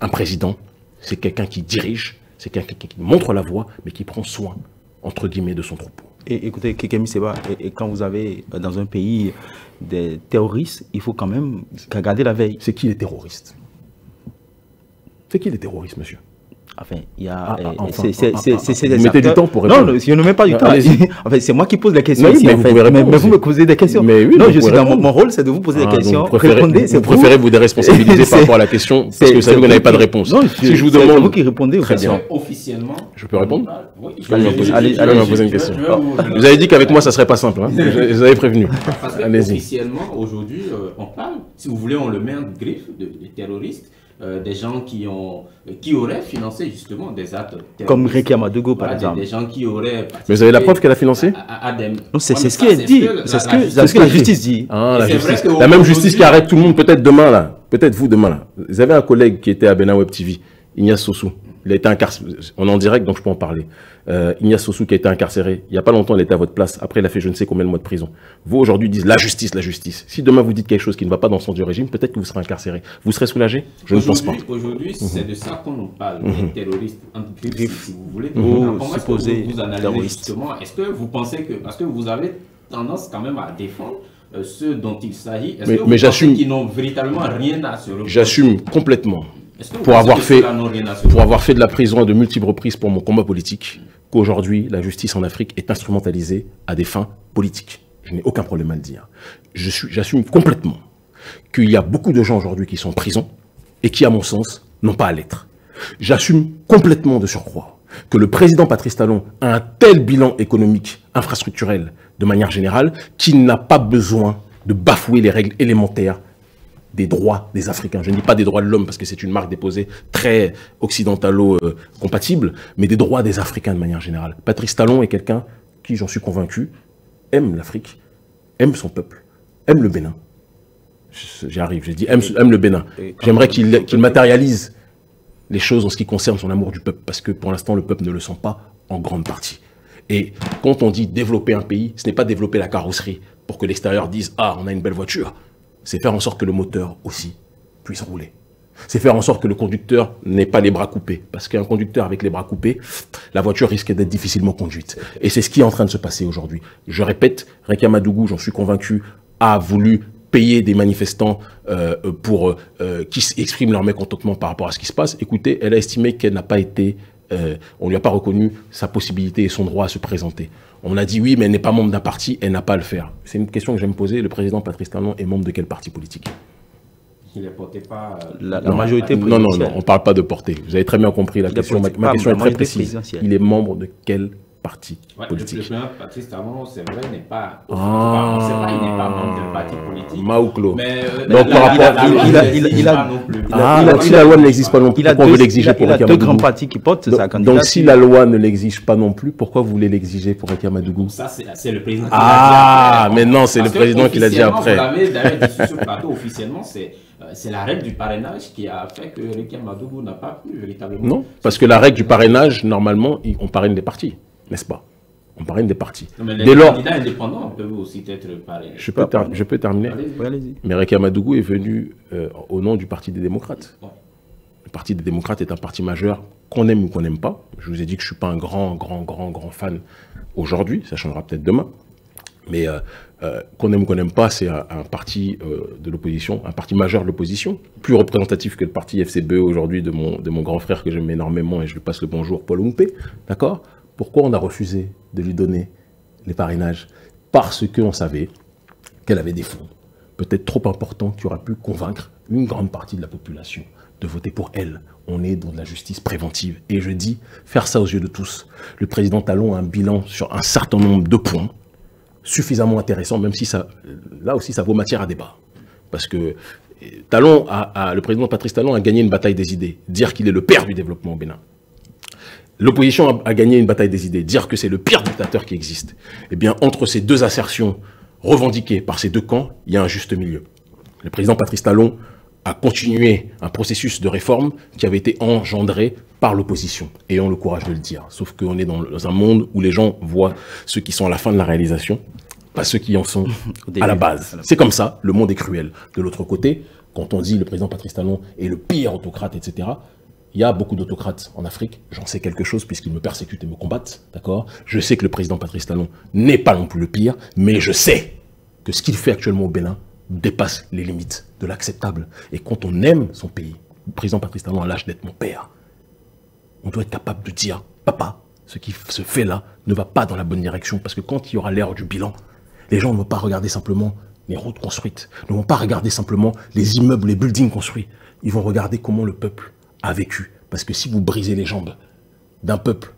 Un président, c'est quelqu'un qui dirige, c'est quelqu'un qui montre la voie, mais qui prend soin, entre guillemets, de son troupeau. Et écoutez, Kémy Séba, et quand vous avez dans un pays des terroristes, il faut quand même garder la veille. C'est qui les terroristes? C'est qui les terroristes, monsieur? Enfin, il y a... Vous mettez du temps pour répondre. Non, je ne mets pas du temps. Enfin, c'est moi qui pose la question ici. Mais vous me posez des questions. Mais oui, non, je suis dans mon rôle, c'est de vous poser des questions. Répondez. Vous préférez vous déresponsabiliser par rapport à la question parce que vous savez que vous n'avez pas de réponse. Non, si je vous demande... C'est vous qui répondez. Très bien. Officiellement... Je peux répondre? Oui. Allez, me poser une question. Vous avez dit qu'avec moi, ça ne serait pas simple. Vous avez prévenu. Allez-y. Officiellement, aujourd'hui, on parle, si vous voulez, on le met en griffe de terroristes. Des gens qui auraient financé justement des actes terroristes. Comme Rikia Madougou, par exemple. Des gens qui auraient... Mais vous avez la preuve qu'elle a financé? Non, c'est ce qui est dit. C'est ce que la justice dit. Ah, la justice. La même justice qui arrête tout le monde, peut-être demain, là. Peut-être vous, demain, là. Vous avez un collègue qui était à Bénin Web TV, Ignace Sossou. Il a été incarcéré. On est en direct, donc je peux en parler. Ignace Sossou qui a été incarcéré. Il n'y a pas longtemps, il était à votre place. Après, il a fait je ne sais combien de mois de prison. Vous, aujourd'hui, dites la justice, la justice. Si demain vous dites quelque chose qui ne va pas dans le sens du régime, peut-être que vous serez incarcéré. Vous serez soulagé? Je ne pense pas. Aujourd'hui, c'est de ça qu'on nous parle, les terroristes, entre griffes, si vous voulez. Comment est-ce que vous analysez justement? Est-ce que vous pensez que, parce que vous avez tendance quand même à défendre ceux dont il s'agit, est-ce que vous pensez qu'ils n'ont véritablement rien à se reprocher? J'assume complètement. Pour avoir fait de la prison à de multiples reprises pour mon combat politique, qu'aujourd'hui, la justice en Afrique est instrumentalisée à des fins politiques. Je n'ai aucun problème à le dire. J'assume complètement qu'il y a beaucoup de gens aujourd'hui qui sont en prison et qui, à mon sens, n'ont pas à l'être. J'assume complètement de surcroît que le président Patrice Talon a un tel bilan économique, infrastructurel, de manière générale, qu'il n'a pas besoin de bafouer les règles élémentaires des droits des Africains. Je ne dis pas des droits de l'homme parce que c'est une marque déposée très occidentalo-compatible, mais des droits des Africains de manière générale. Patrice Talon est quelqu'un qui, j'en suis convaincu, aime l'Afrique, aime son peuple, aime le Bénin. J'y arrive, j'ai dit aime le Bénin. J'aimerais qu'il matérialise les choses en ce qui concerne son amour du peuple, parce que pour l'instant, le peuple ne le sent pas en grande partie. Et quand on dit développer un pays, ce n'est pas développer la carrosserie pour que l'extérieur dise « Ah, on a une belle voiture ». C'est faire en sorte que le moteur aussi puisse rouler. C'est faire en sorte que le conducteur n'ait pas les bras coupés. Parce qu'un conducteur avec les bras coupés, la voiture risque d'être difficilement conduite. Et c'est ce qui est en train de se passer aujourd'hui. Je répète, Rikia Madougou, j'en suis convaincu, a voulu payer des manifestants qui expriment leur mécontentement par rapport à ce qui se passe. Écoutez, elle a estimé qu'elle n'a pas été... on ne lui a pas reconnu sa possibilité et son droit à se présenter. On a dit oui, mais elle n'est pas membre d'un parti, elle n'a pas à le faire. C'est une question que j'aime poser. Le président Patrice Talon est membre de quel parti politique? Il ne portait pas... La majorité non, présidentielle. on ne parle pas de portée. Vous avez très bien compris la question. Ma question est très précise. Il est membre de quel parti politique? Le président Patrice Talon, c'est vrai, n'est pas... il n'est pas membre d'un parti politique. Maouklo. Mais donc, par rapport si la loi ne l'exige pas non plus, pourquoi vous l'exigez pour Rekia Madougou? Il a deux grands partis qui portent sa candidature. Donc, si la loi ne l'exige pas non plus, pourquoi vous voulez l'exiger pour Rekia Madougou? Ça, c'est le président qui l'a dit après. Mais non, c'est le président qui l'a dit après. Vous l'avez d'ailleurs dit sur le plateau, officiellement, c'est la règle du parrainage qui a fait que Rekia Madougou n'a pas pu véritablement... Non, parce que la règle du parrainage, normalement, on parraine des partis, n'est-ce pas? On parraine des partis. Non, mais les candidats indépendants peuvent aussi être parrainés. Je peux terminer. Allez-y. Mais Rekia Madougou est venu au nom du Parti des démocrates. Ouais. Le Parti des démocrates est un parti majeur qu'on aime ou qu'on n'aime pas. Je vous ai dit que je ne suis pas un grand fan aujourd'hui, ça changera peut-être demain. Mais qu'on aime ou qu'on n'aime pas, c'est un parti de l'opposition, un parti majeur de l'opposition, plus représentatif que le parti FCBE aujourd'hui de mon grand frère que j'aime énormément et je lui passe le bonjour, Paul Oumpe. D'accord? Pourquoi on a refusé de lui donner les parrainages? Parce qu'on savait qu'elle avait des fonds peut-être trop importants qui auraient pu convaincre une grande partie de la population de voter pour elle. On est dans de la justice préventive. Et je dis, faire ça aux yeux de tous. Le président Talon a un bilan sur un certain nombre de points suffisamment intéressant, même si ça, là aussi ça vaut matière à débat. Parce que Talon le président Patrice Talon a gagné une bataille des idées. Dire qu'il est le père du développement au Bénin. L'opposition a gagné une bataille des idées. Dire que c'est le pire dictateur qui existe. Eh bien, entre ces deux assertions revendiquées par ces deux camps, il y a un juste milieu. Le président Patrice Talon a continué un processus de réforme qui avait été engendré par l'opposition. Ayons le courage de le dire. Sauf qu'on est dans un monde où les gens voient ceux qui sont à la fin de la réalisation, pas ceux qui en sont à la base. C'est comme ça, le monde est cruel. De l'autre côté, quand on dit le président Patrice Talon est le pire autocrate, etc., il y a beaucoup d'autocrates en Afrique. J'en sais quelque chose puisqu'ils me persécutent et me combattent. D'accord? Je sais que le président Patrice Talon n'est pas non plus le pire, mais je sais que ce qu'il fait actuellement au Bénin dépasse les limites de l'acceptable. Et quand on aime son pays, le président Patrice Talon a l'âge d'être mon père. On doit être capable de dire, papa, ce qui se fait là ne va pas dans la bonne direction. Parce que quand il y aura l'heure du bilan, les gens ne vont pas regarder simplement les routes construites, ne vont pas regarder simplement les immeubles, les buildings construits. Ils vont regarder comment le peuple a vécu. Parce que si vous brisez les jambes d'un peuple,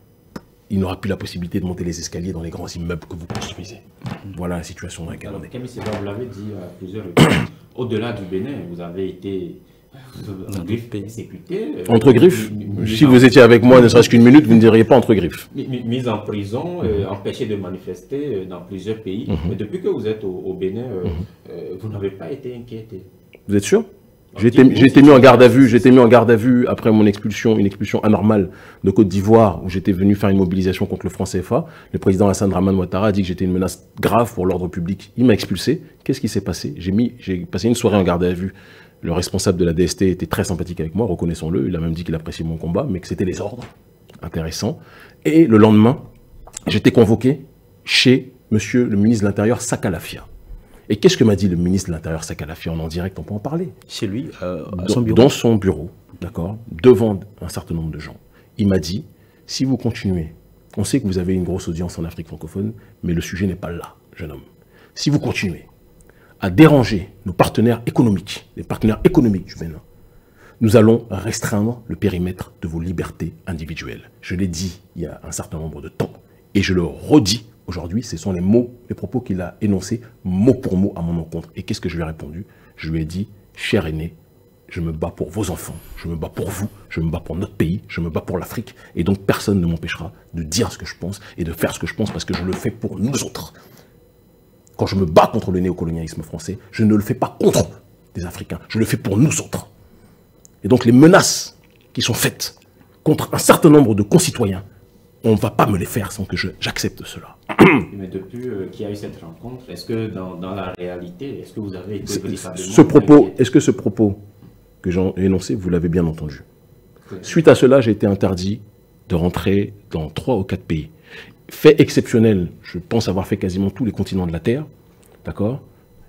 il n'aura plus la possibilité de monter les escaliers dans les grands immeubles que vous construisez. Voilà la situation dans laquelle on est. Camille Séba, vous l'avez dit à plusieurs reprises, au-delà du Bénin, vous avez été persécuté. Entre griffes, si vous étiez avec moi ne serait-ce qu'une minute, vous ne diriez pas entre griffes. Mise en prison, empêché de manifester dans plusieurs pays. Mais depuis que vous êtes au Bénin, vous n'avez pas été inquiété. Vous êtes sûr? J'ai été mis en garde à vue après mon expulsion, une expulsion anormale de Côte d'Ivoire où j'étais venu faire une mobilisation contre le franc CFA. Le président Hassan Draman Ouattara a dit que j'étais une menace grave pour l'ordre public. Il m'a expulsé. Qu'est-ce qui s'est passé? J'ai passé une soirée en garde à vue. Le responsable de la DST était très sympathique avec moi, reconnaissons-le. Il a même dit qu'il appréciait mon combat, mais que c'était les ordres. Intéressant. Et le lendemain, j'étais convoqué chez monsieur le ministre de l'Intérieur, Sakalafia. Et qu'est-ce que m'a dit le ministre de l'Intérieur, Sakalafia? En direct, on peut en parler. Chez lui, à son bureau. Dans son bureau, d'accord, devant un certain nombre de gens. Il m'a dit, si vous continuez, on sait que vous avez une grosse audience en Afrique francophone, mais le sujet n'est pas là, jeune homme. Si vous continuez à déranger nos partenaires économiques, les partenaires économiques du Bénin, nous allons restreindre le périmètre de vos libertés individuelles. Je l'ai dit il y a un certain nombre de temps, et je le redis aujourd'hui, ce sont les mots, les propos qu'il a énoncés mot pour mot à mon encontre. Et qu'est-ce que je lui ai répondu? Je lui ai dit, cher aîné, je me bats pour vos enfants, je me bats pour vous, je me bats pour notre pays, je me bats pour l'Afrique. Et donc personne ne m'empêchera de dire ce que je pense et de faire ce que je pense parce que je le fais pour nous autres. Quand je me bats contre le néocolonialisme français, je ne le fais pas contre des Africains, je le fais pour nous autres. Et donc les menaces qui sont faites contre un certain nombre de concitoyens, on ne va pas me les faire sans que j'accepte cela. Mais depuis qu'il y a eu cette rencontre, est-ce que dans la réalité, est-ce que vous avez été véritablement... Est-ce que ce propos que j'ai énoncé, vous l'avez bien entendu? Suite à cela, j'ai été interdit de rentrer dans 3 ou 4 pays. Fait exceptionnel, je pense avoir fait quasiment tous les continents de la Terre, d'accord?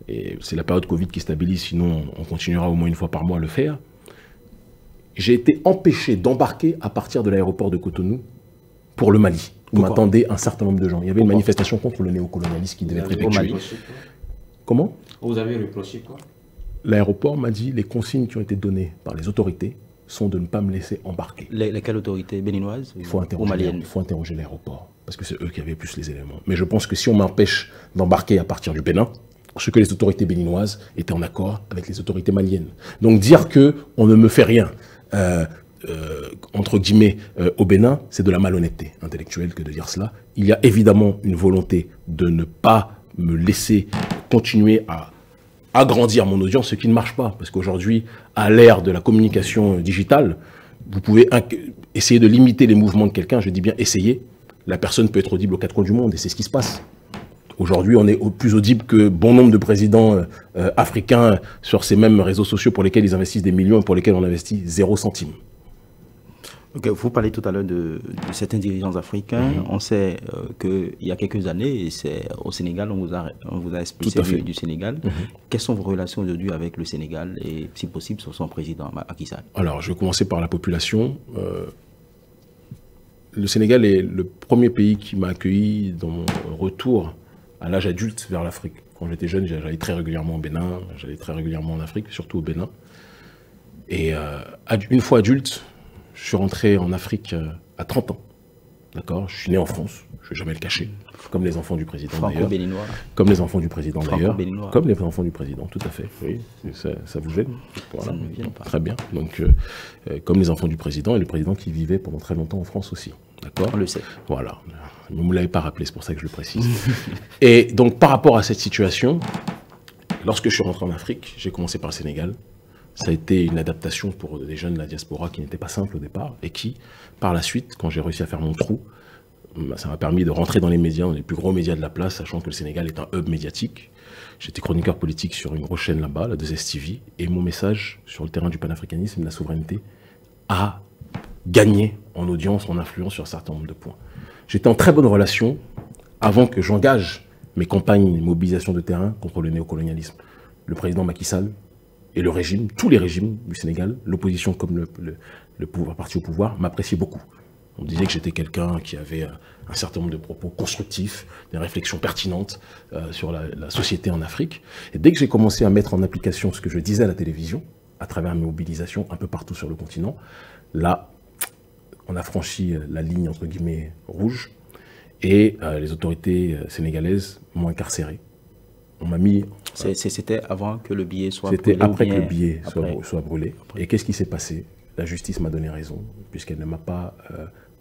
et c'est la période Covid qui stabilise, sinon on continuera au moins une fois par mois à le faire. J'ai été empêché d'embarquer à partir de l'aéroport de Cotonou pour le Mali, où m'attendaient un certain nombre de gens. Il y avait une manifestation contre le néocolonialisme qui devait être effectuée. Comment? Vous avez reproché quoi? L'aéroport m'a dit les consignes qui ont été données par les autorités sont de ne pas me laisser embarquer. Lesquelles autorités? Béninoises ou maliennes? Il faut interroger l'aéroport, parce que c'est eux qui avaient plus les éléments. Mais je pense que si on m'empêche d'embarquer à partir du Bénin, ce que les autorités béninoises étaient en accord avec les autorités maliennes. Donc dire qu'on ne me fait rien, entre guillemets, au Bénin, c'est de la malhonnêteté intellectuelle que de dire cela. Il y a évidemment une volonté de ne pas me laisser continuer à agrandir mon audience, ce qui ne marche pas. Parce qu'aujourd'hui, à l'ère de la communication digitale, vous pouvez essayer de limiter les mouvements de quelqu'un. Je dis bien essayer. La personne peut être audible aux quatre coins du monde et c'est ce qui se passe. Aujourd'hui, on est plus audible que bon nombre de présidents africains sur ces mêmes réseaux sociaux pour lesquels ils investissent des millions et pour lesquels on investit 0 centime. Okay, vous parlez tout à l'heure de certains dirigeants africains. On sait qu'il y a quelques années, c'est au Sénégal, on vous a expulsé du Sénégal. Quelles sont vos relations aujourd'hui avec le Sénégal et, si possible, sur son président, Macky Sall? Alors, je vais commencer par la population. Le Sénégal est le premier pays qui m'a accueilli dans mon retour à l'âge adulte vers l'Afrique. Quand j'étais jeune, j'allais très régulièrement au Bénin, j'allais très régulièrement en Afrique, surtout au Bénin. Et une fois adulte, je suis rentré en Afrique à 30 ans. D'accord? Je suis né en France, je ne vais jamais le cacher. Comme les enfants du président d'ailleurs. Comme les enfants du président d'ailleurs. Comme les enfants du président, tout à fait. Oui, ça vous gêne? Voilà. Ça ne me gêne pas. Très bien. Donc, comme les enfants du président et le président qui vivait pendant très longtemps en France aussi. D'accord? On le sait. Voilà. Vous ne me l'avez pas rappelé, c'est pour ça que je le précise. Et donc, par rapport à cette situation, lorsque je suis rentré en Afrique, j'ai commencé par le Sénégal. Ça a été une adaptation pour des jeunes de la diaspora qui n'était pas simple au départ et qui, par la suite, quand j'ai réussi à faire mon trou, ça m'a permis de rentrer dans les médias, dans les plus gros médias de la place, sachant que le Sénégal est un hub médiatique. J'étais chroniqueur politique sur une grosse chaîne là-bas, la 2STV, et mon message sur le terrain du panafricanisme et de la souveraineté a gagné en audience, en influence sur un certain nombre de points. J'étais en très bonne relation avant que j'engage mes campagnes de mobilisation de terrain contre le néocolonialisme. Le président Macky Sall et le régime, tous les régimes du Sénégal, l'opposition comme le parti au pouvoir, m'appréciaient beaucoup. On disait que j'étais quelqu'un qui avait un certain nombre de propos constructifs, des réflexions pertinentes sur la société en Afrique. Et dès que j'ai commencé à mettre en application ce que je disais à la télévision, à travers mes mobilisations un peu partout sur le continent, là, on a franchi la ligne, entre guillemets, rouge, et les autorités sénégalaises m'ont incarcéré. On m'a mis... C'était avant que le billet soit brûlé? C'était après que le billet soit brûlé. Et qu'est-ce qui s'est passé? La justice m'a donné raison, puisqu'elle ne m'a pas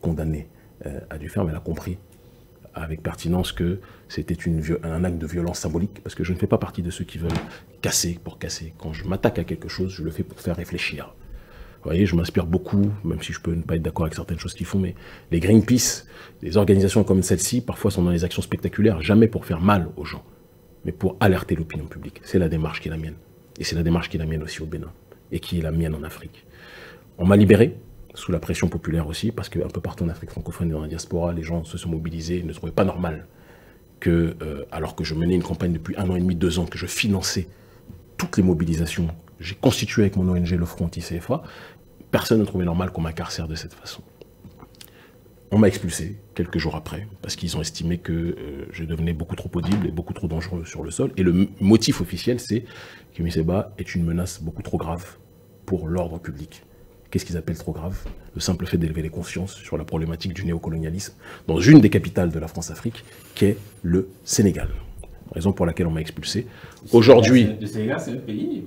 condamné à du faire, mais elle a compris avec pertinence que c'était un acte de violence symbolique, parce que je ne fais pas partie de ceux qui veulent casser pour casser. Quand je m'attaque à quelque chose, je le fais pour faire réfléchir. Vous voyez, je m'inspire beaucoup, même si je peux ne pas être d'accord avec certaines choses qu'ils font, mais les Greenpeace, les organisations comme celle-ci, parfois sont dans des actions spectaculaires, jamais pour faire mal aux gens, mais pour alerter l'opinion publique. C'est la démarche qui est la mienne. Et c'est la démarche qui est la mienne aussi au Bénin, et qui est la mienne en Afrique. On m'a libéré, sous la pression populaire aussi, parce qu'un peu partout en Afrique francophone et dans la diaspora, les gens se sont mobilisés, ne trouvaient pas normal que, alors que je menais une campagne depuis 1 an et demi, 2 ans, que je finançais toutes les mobilisations, j'ai constitué avec mon ONG le Front Anti-CFA, personne ne trouvait normal qu'on m'incarcère de cette façon. On m'a expulsé quelques jours après, parce qu'ils ont estimé que je devenais beaucoup trop audible et beaucoup trop dangereux sur le sol. Et le motif officiel, c'est que Kémy Séba est une menace beaucoup trop grave pour l'ordre public. Qu'est-ce qu'ils appellent trop grave? Le simple fait d'élever les consciences sur la problématique du néocolonialisme dans une des capitales de la France-Afrique, qui est le Sénégal. Raison pour laquelle on m'a expulsé. Aujourd'hui, le Sénégal, c'est un pays.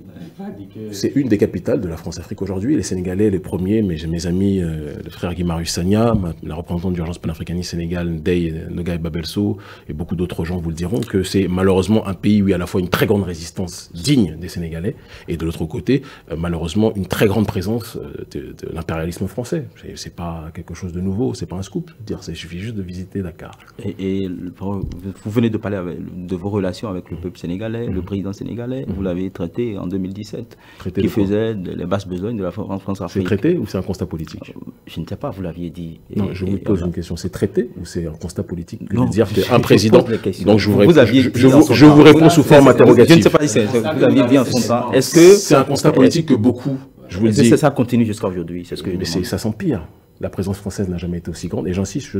C'est une des capitales de la France-Afrique aujourd'hui. Les Sénégalais, les premiers, mes amis, le frère Guy Marius Sagna, la représentante d'Urgence panafricaniste Sénégal, Ndeye Nogaye Babelso, et beaucoup d'autres gens vous le diront, que c'est malheureusement un pays où il y a à la fois une très grande résistance digne des Sénégalais, et de l'autre côté, malheureusement, une très grande présence de l'impérialisme français. C'est pas quelque chose de nouveau, c'est pas un scoop. Il suffit juste de visiter Dakar. Et vous venez de parler de vos relations avec le peuple sénégalais, le président sénégalais. Vous l'avez traité en 2017, traité qui faisait les basses besognes de la France-Afrique. C'est traité ou c'est un constat politique? Je ne sais pas, vous l'aviez dit. Non, je vous pose une question. C'est traité ou c'est un constat politique que de dire qu'un président... Donc je vous réponds sous forme interrogative. Je ne sais pas si vous aviez dit en son temps. Est-ce que c'est un constat politique que beaucoup... Je vous le dis. Ça continue jusqu'à aujourd'hui, c'est ce que mais ça s'empire. La présence française n'a jamais été aussi grande. Et j'insiste,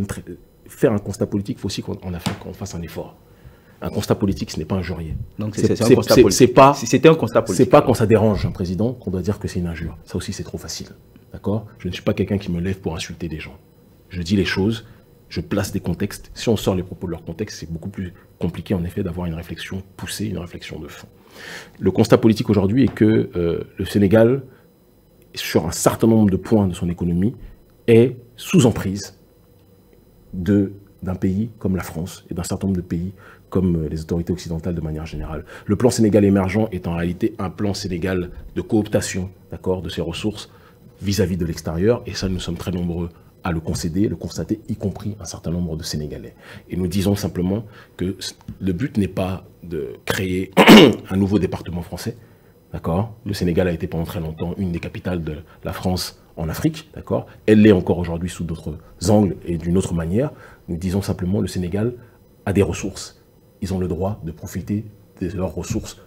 faire un constat politique, il faut aussi qu'en Afrique, on fasse un effort. Un constat politique, ce n'est pas injurier. Donc c'est un constat politique. C'était un constat politique. C'est pas quand ça dérange un président qu'on doit dire que c'est une injure. Ça aussi, c'est trop facile. D'accord? Je ne suis pas quelqu'un qui me lève pour insulter des gens. Je dis les choses, je place des contextes. Si on sort les propos de leur contexte, c'est beaucoup plus compliqué, en effet, d'avoir une réflexion poussée, une réflexion de fond. Le constat politique aujourd'hui est que le Sénégal, sur un certain nombre de points de son économie, est sous emprise d'un pays comme la France et d'un certain nombre de pays comme les autorités occidentales de manière générale. Le plan Sénégal émergent est en réalité un plan Sénégal de cooptation, d'accord, de ses ressources vis-à-vis de l'extérieur, et ça, nous sommes très nombreux à le concéder, le constater, y compris un certain nombre de Sénégalais. Et nous disons simplement que le but n'est pas de créer un nouveau département français, d'accord. Le Sénégal a été pendant très longtemps une des capitales de la France en Afrique, d'accord. Elle l'est encore aujourd'hui sous d'autres angles et d'une autre manière. Nous disons simplement que le Sénégal a des ressources. Ils ont le droit de profiter de leurs ressources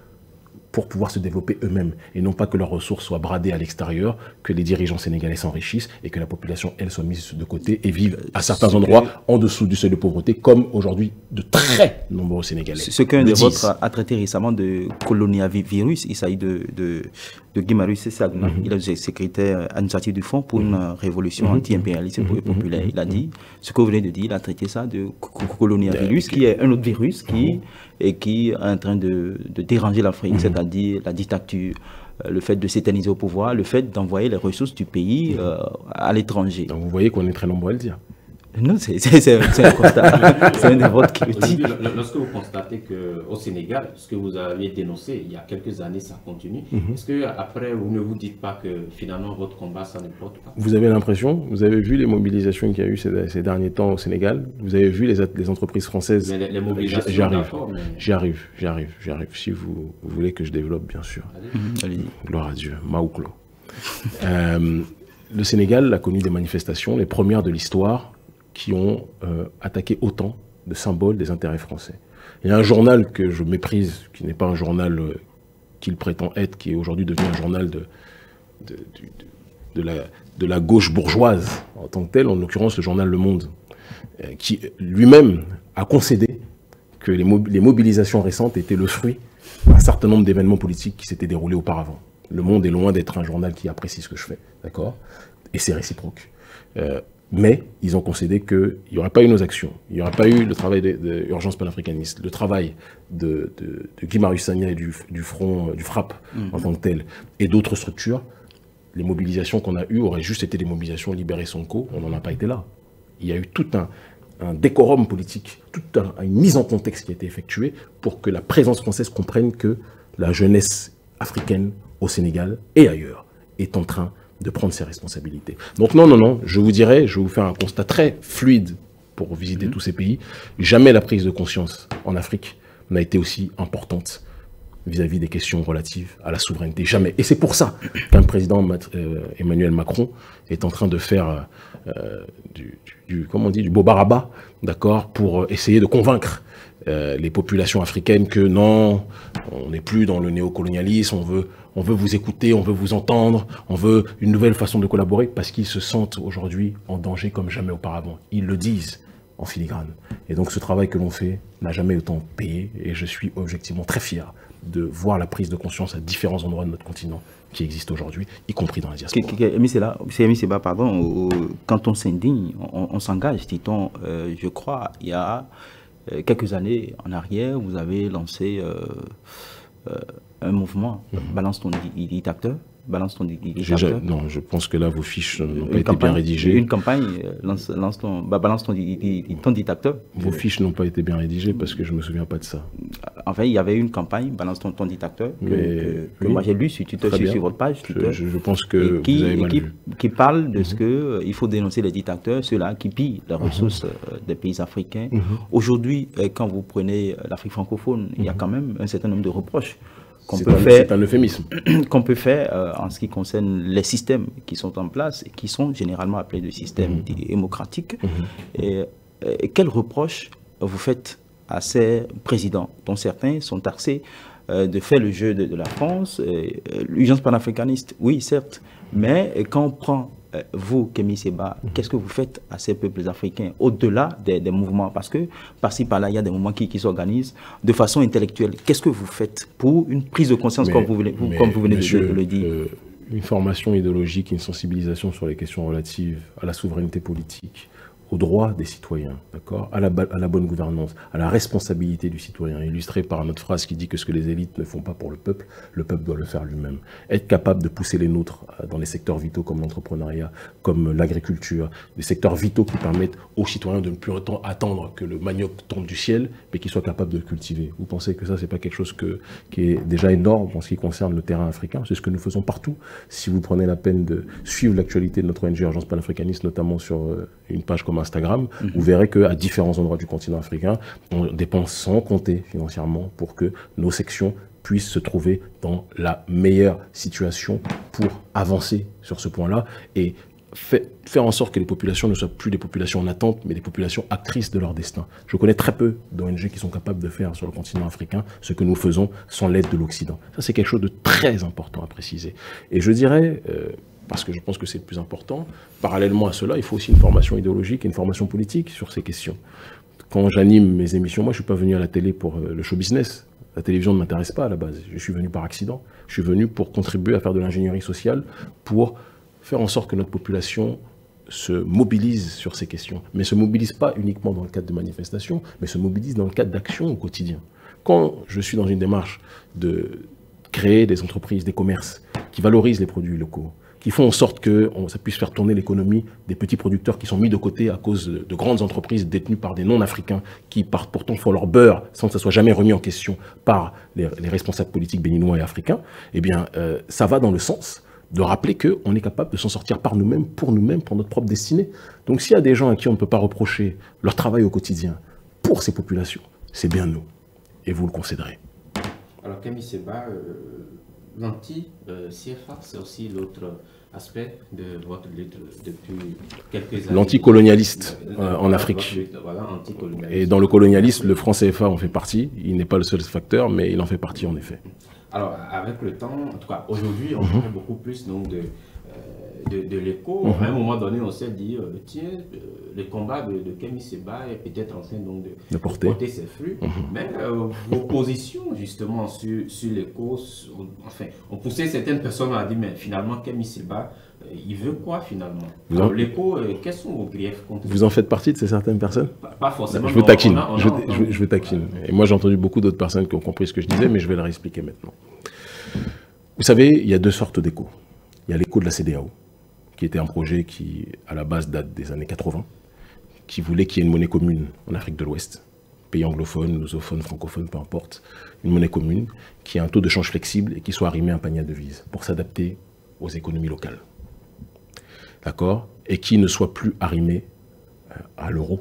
pour pouvoir se développer eux-mêmes, et non pas que leurs ressources soient bradées à l'extérieur, que les dirigeants sénégalais s'enrichissent et que la population, elle, soit mise de côté et vive à certains endroits en dessous du seuil de pauvreté, comme aujourd'hui de très nombreux Sénégalais. Ce qu'un des vôtres a traité récemment de coloniavirus, il s'agit de Guy Marius Sagna. Il est le secrétaire administratif du Fonds pour une révolution anti-impérialiste et populaire. Il a dit, ce que vous venez de dire, il a traité ça de coloniavirus, qui est un autre virus qui est en train de déranger l'Afrique, c'est-à-dire la dictature, le fait de s'éterniser au pouvoir, le fait d'envoyer les ressources du pays à l'étranger. Donc vous voyez qu'on est très nombreux à le dire. Non, c'est un constat. C'est un des votes qui le dit. Lorsque vous constatez qu'au Sénégal, ce que vous avez dénoncé il y a quelques années, ça continue, est-ce qu'après, vous ne vous dites pas que finalement votre combat, ça ne porte pas? Vous avez l'impression, vous avez vu les mobilisations qu'il y a eu ces derniers temps au Sénégal, vous avez vu les entreprises françaises. Mais les mobilisations, J'y arrive. Si vous voulez que je développe, bien sûr. Allez-y. Gloire à Dieu, Maouklo. Le Sénégal a connu des manifestations, les premières de l'histoire, qui ont attaqué autant de symboles des intérêts français. Il y a un journal que je méprise, qui n'est pas un journal qu'il prétend être, qui est aujourd'hui devenu un journal de la gauche bourgeoise en tant que tel, en l'occurrence le journal Le Monde, qui lui-même a concédé que les mobilisations récentes étaient le fruit d'un certain nombre d'événements politiques qui s'étaient déroulés auparavant. Le Monde est loin d'être un journal qui apprécie ce que je fais, d'accord? Et c'est réciproque. Mais ils ont concédé qu'il n'y aurait pas eu nos actions, il n'y aurait pas eu le travail d'urgence panafricaniste, le travail de Guy Marius Sagna et du Front, du FRAPP en tant que tel, et d'autres structures. Les mobilisations qu'on a eues auraient juste été des mobilisations libérées Sonko, on n'en a pas été là. Il y a eu tout un décorum politique, toute une mise en contexte qui a été effectuée pour que la présence française comprenne que la jeunesse africaine au Sénégal et ailleurs est en train de prendre ses responsabilités. Donc non, je vous dirais, je vais vous faire un constat très fluide pour visiter tous ces pays. Jamais la prise de conscience en Afrique n'a été aussi importante vis-à-vis des questions relatives à la souveraineté. Jamais. Et c'est pour ça qu'un président, Emmanuel Macron, est en train de faire du beau baraba, d'accord, pour essayer de convaincre les populations africaines que non, on n'est plus dans le néocolonialisme, on veut vous écouter, on veut vous entendre, on veut une nouvelle façon de collaborer, parce qu'ils se sentent aujourd'hui en danger comme jamais auparavant. Ils le disent en filigrane. Et donc ce travail que l'on fait n'a jamais autant payé, et je suis objectivement très fier de voir la prise de conscience à différents endroits de notre continent qui existe aujourd'hui, y compris dans la diaspora. Emi Seba, pardon, quand on s'indigne, on s'engage, dit-on, je crois, il y a quelques années en arrière, vous avez lancé un mouvement, Balance ton dictateur. Non, je pense que là, vos fiches n'ont pas été bien rédigées. Une campagne, balance ton dictateur. Vos fiches n'ont pas été bien rédigées parce que je ne me souviens pas de ça. enfin, il y avait une campagne, Balance ton dictateur, que moi j'ai lu sur Twitter, sur votre page Twitter. Je pense que vous avez mal vu. Qui parle de ce qu'il faut dénoncer les dictateurs, ceux-là qui pillent les ressources des pays africains. Aujourd'hui, quand vous prenez l'Afrique francophone, il y a quand même un certain nombre de reproches qu'on peut faire. C'est un euphémisme. Qu'on peut faire en ce qui concerne les systèmes qui sont en place et qui sont généralement appelés des systèmes démocratiques. Et quels reproches vous faites à ces présidents, dont certains sont taxés de faire le jeu de la France, l'urgence panafricaniste, oui, certes, mais quand on prend vous, Kémy Séba, qu'est-ce que vous faites à ces peuples africains, au-delà des mouvements? Parce que par-ci, par-là, il y a des mouvements qui s'organisent de façon intellectuelle. Qu'est-ce que vous faites pour une prise de conscience, comme vous venez de le dire? Une formation idéologique, une sensibilisation sur les questions relatives à la souveraineté politique, aux droits des citoyens, d'accord, à la bonne gouvernance, à la responsabilité du citoyen, illustré par notre phrase qui dit que ce que les élites ne font pas pour le peuple doit le faire lui-même. Être capable de pousser les nôtres dans les secteurs vitaux comme l'entrepreneuriat, comme l'agriculture, des secteurs vitaux qui permettent aux citoyens de ne plus autant attendre que le manioc tombe du ciel, mais qu'ils soient capables de le cultiver. Vous pensez que ça, c'est pas quelque chose qui est déjà énorme en ce qui concerne le terrain africain? C'est ce que nous faisons partout. Si vous prenez la peine de suivre l'actualité de notre ONG Urgence Panafricaniste, notamment sur une page comme Instagram, vous verrez qu'à différents endroits du continent africain, on dépense sans compter financièrement pour que nos sections puissent se trouver dans la meilleure situation pour avancer sur ce point-là et faire en sorte que les populations ne soient plus des populations en attente, mais des populations actrices de leur destin. Je connais très peu d'ONG qui sont capables de faire sur le continent africain ce que nous faisons sans l'aide de l'Occident. Ça, c'est quelque chose de très important à préciser. Et je dirais... parce que je pense que c'est le plus important. Parallèlement à cela, il faut aussi une formation idéologique et une formation politique sur ces questions. Quand j'anime mes émissions, moi je ne suis pas venu à la télé pour le show business. La télévision ne m'intéresse pas à la base. Je suis venu par accident. Je suis venu pour contribuer à faire de l'ingénierie sociale, pour faire en sorte que notre population se mobilise sur ces questions. Mais ne se mobilise pas uniquement dans le cadre de manifestations, mais se mobilise dans le cadre d'actions au quotidien. Quand je suis dans une démarche de créer des entreprises, des commerces qui valorisent les produits locaux, qui font en sorte que ça puisse faire tourner l'économie des petits producteurs qui sont mis de côté à cause de grandes entreprises détenues par des non-africains qui pourtant font leur beurre sans que ça soit jamais remis en question par les responsables politiques béninois et africains, eh bien, ça va dans le sens de rappeler qu'on est capable de s'en sortir par nous-mêmes, pour notre propre destinée. Donc s'il y a des gens à qui on ne peut pas reprocher leur travail au quotidien pour ces populations, c'est bien nous. Et vous le concéderez. Alors Kémy Séba, l'anti-CFA, c'est aussi l'autre aspect de votre lutte depuis quelques années. L'anticolonialiste en Afrique. Voilà, anticolonialiste. Et dans le colonialisme, le franc CFA en fait partie. Il n'est pas le seul facteur, mais il en fait partie en effet. Alors, avec le temps, en tout cas aujourd'hui, on parle beaucoup plus donc, de l'écho. À un moment donné, on s'est dit, tiens, le combat de Kémy Séba est peut-être en train donc, de porter ses fruits. Mais vos positions, justement, sur l'écho, enfin, on poussait certaines personnes à dire, mais finalement, Kémy Séba, il veut quoi finalement? L'écho, quels sont vos griefs contre Vous en faites partie de ces certaines personnes? Pas forcément. Je vous taquine. Je vous taquine. Et moi, j'ai entendu beaucoup d'autres personnes qui ont compris ce que je disais, mais je vais leur expliquer maintenant. Vous savez, il y a deux sortes d'échos. Il y a l'écho de la CEDEAO, qui était un projet qui, à la base, date des années 80, qui voulait qu'il y ait une monnaie commune en Afrique de l'Ouest, pays anglophone, lusophone, francophone, peu importe, une monnaie commune, qui ait un taux de change flexible et qui soit arrimé à un panier à devises pour s'adapter aux économies locales. D'accord? Et qui ne soit plus arrimé à l'euro.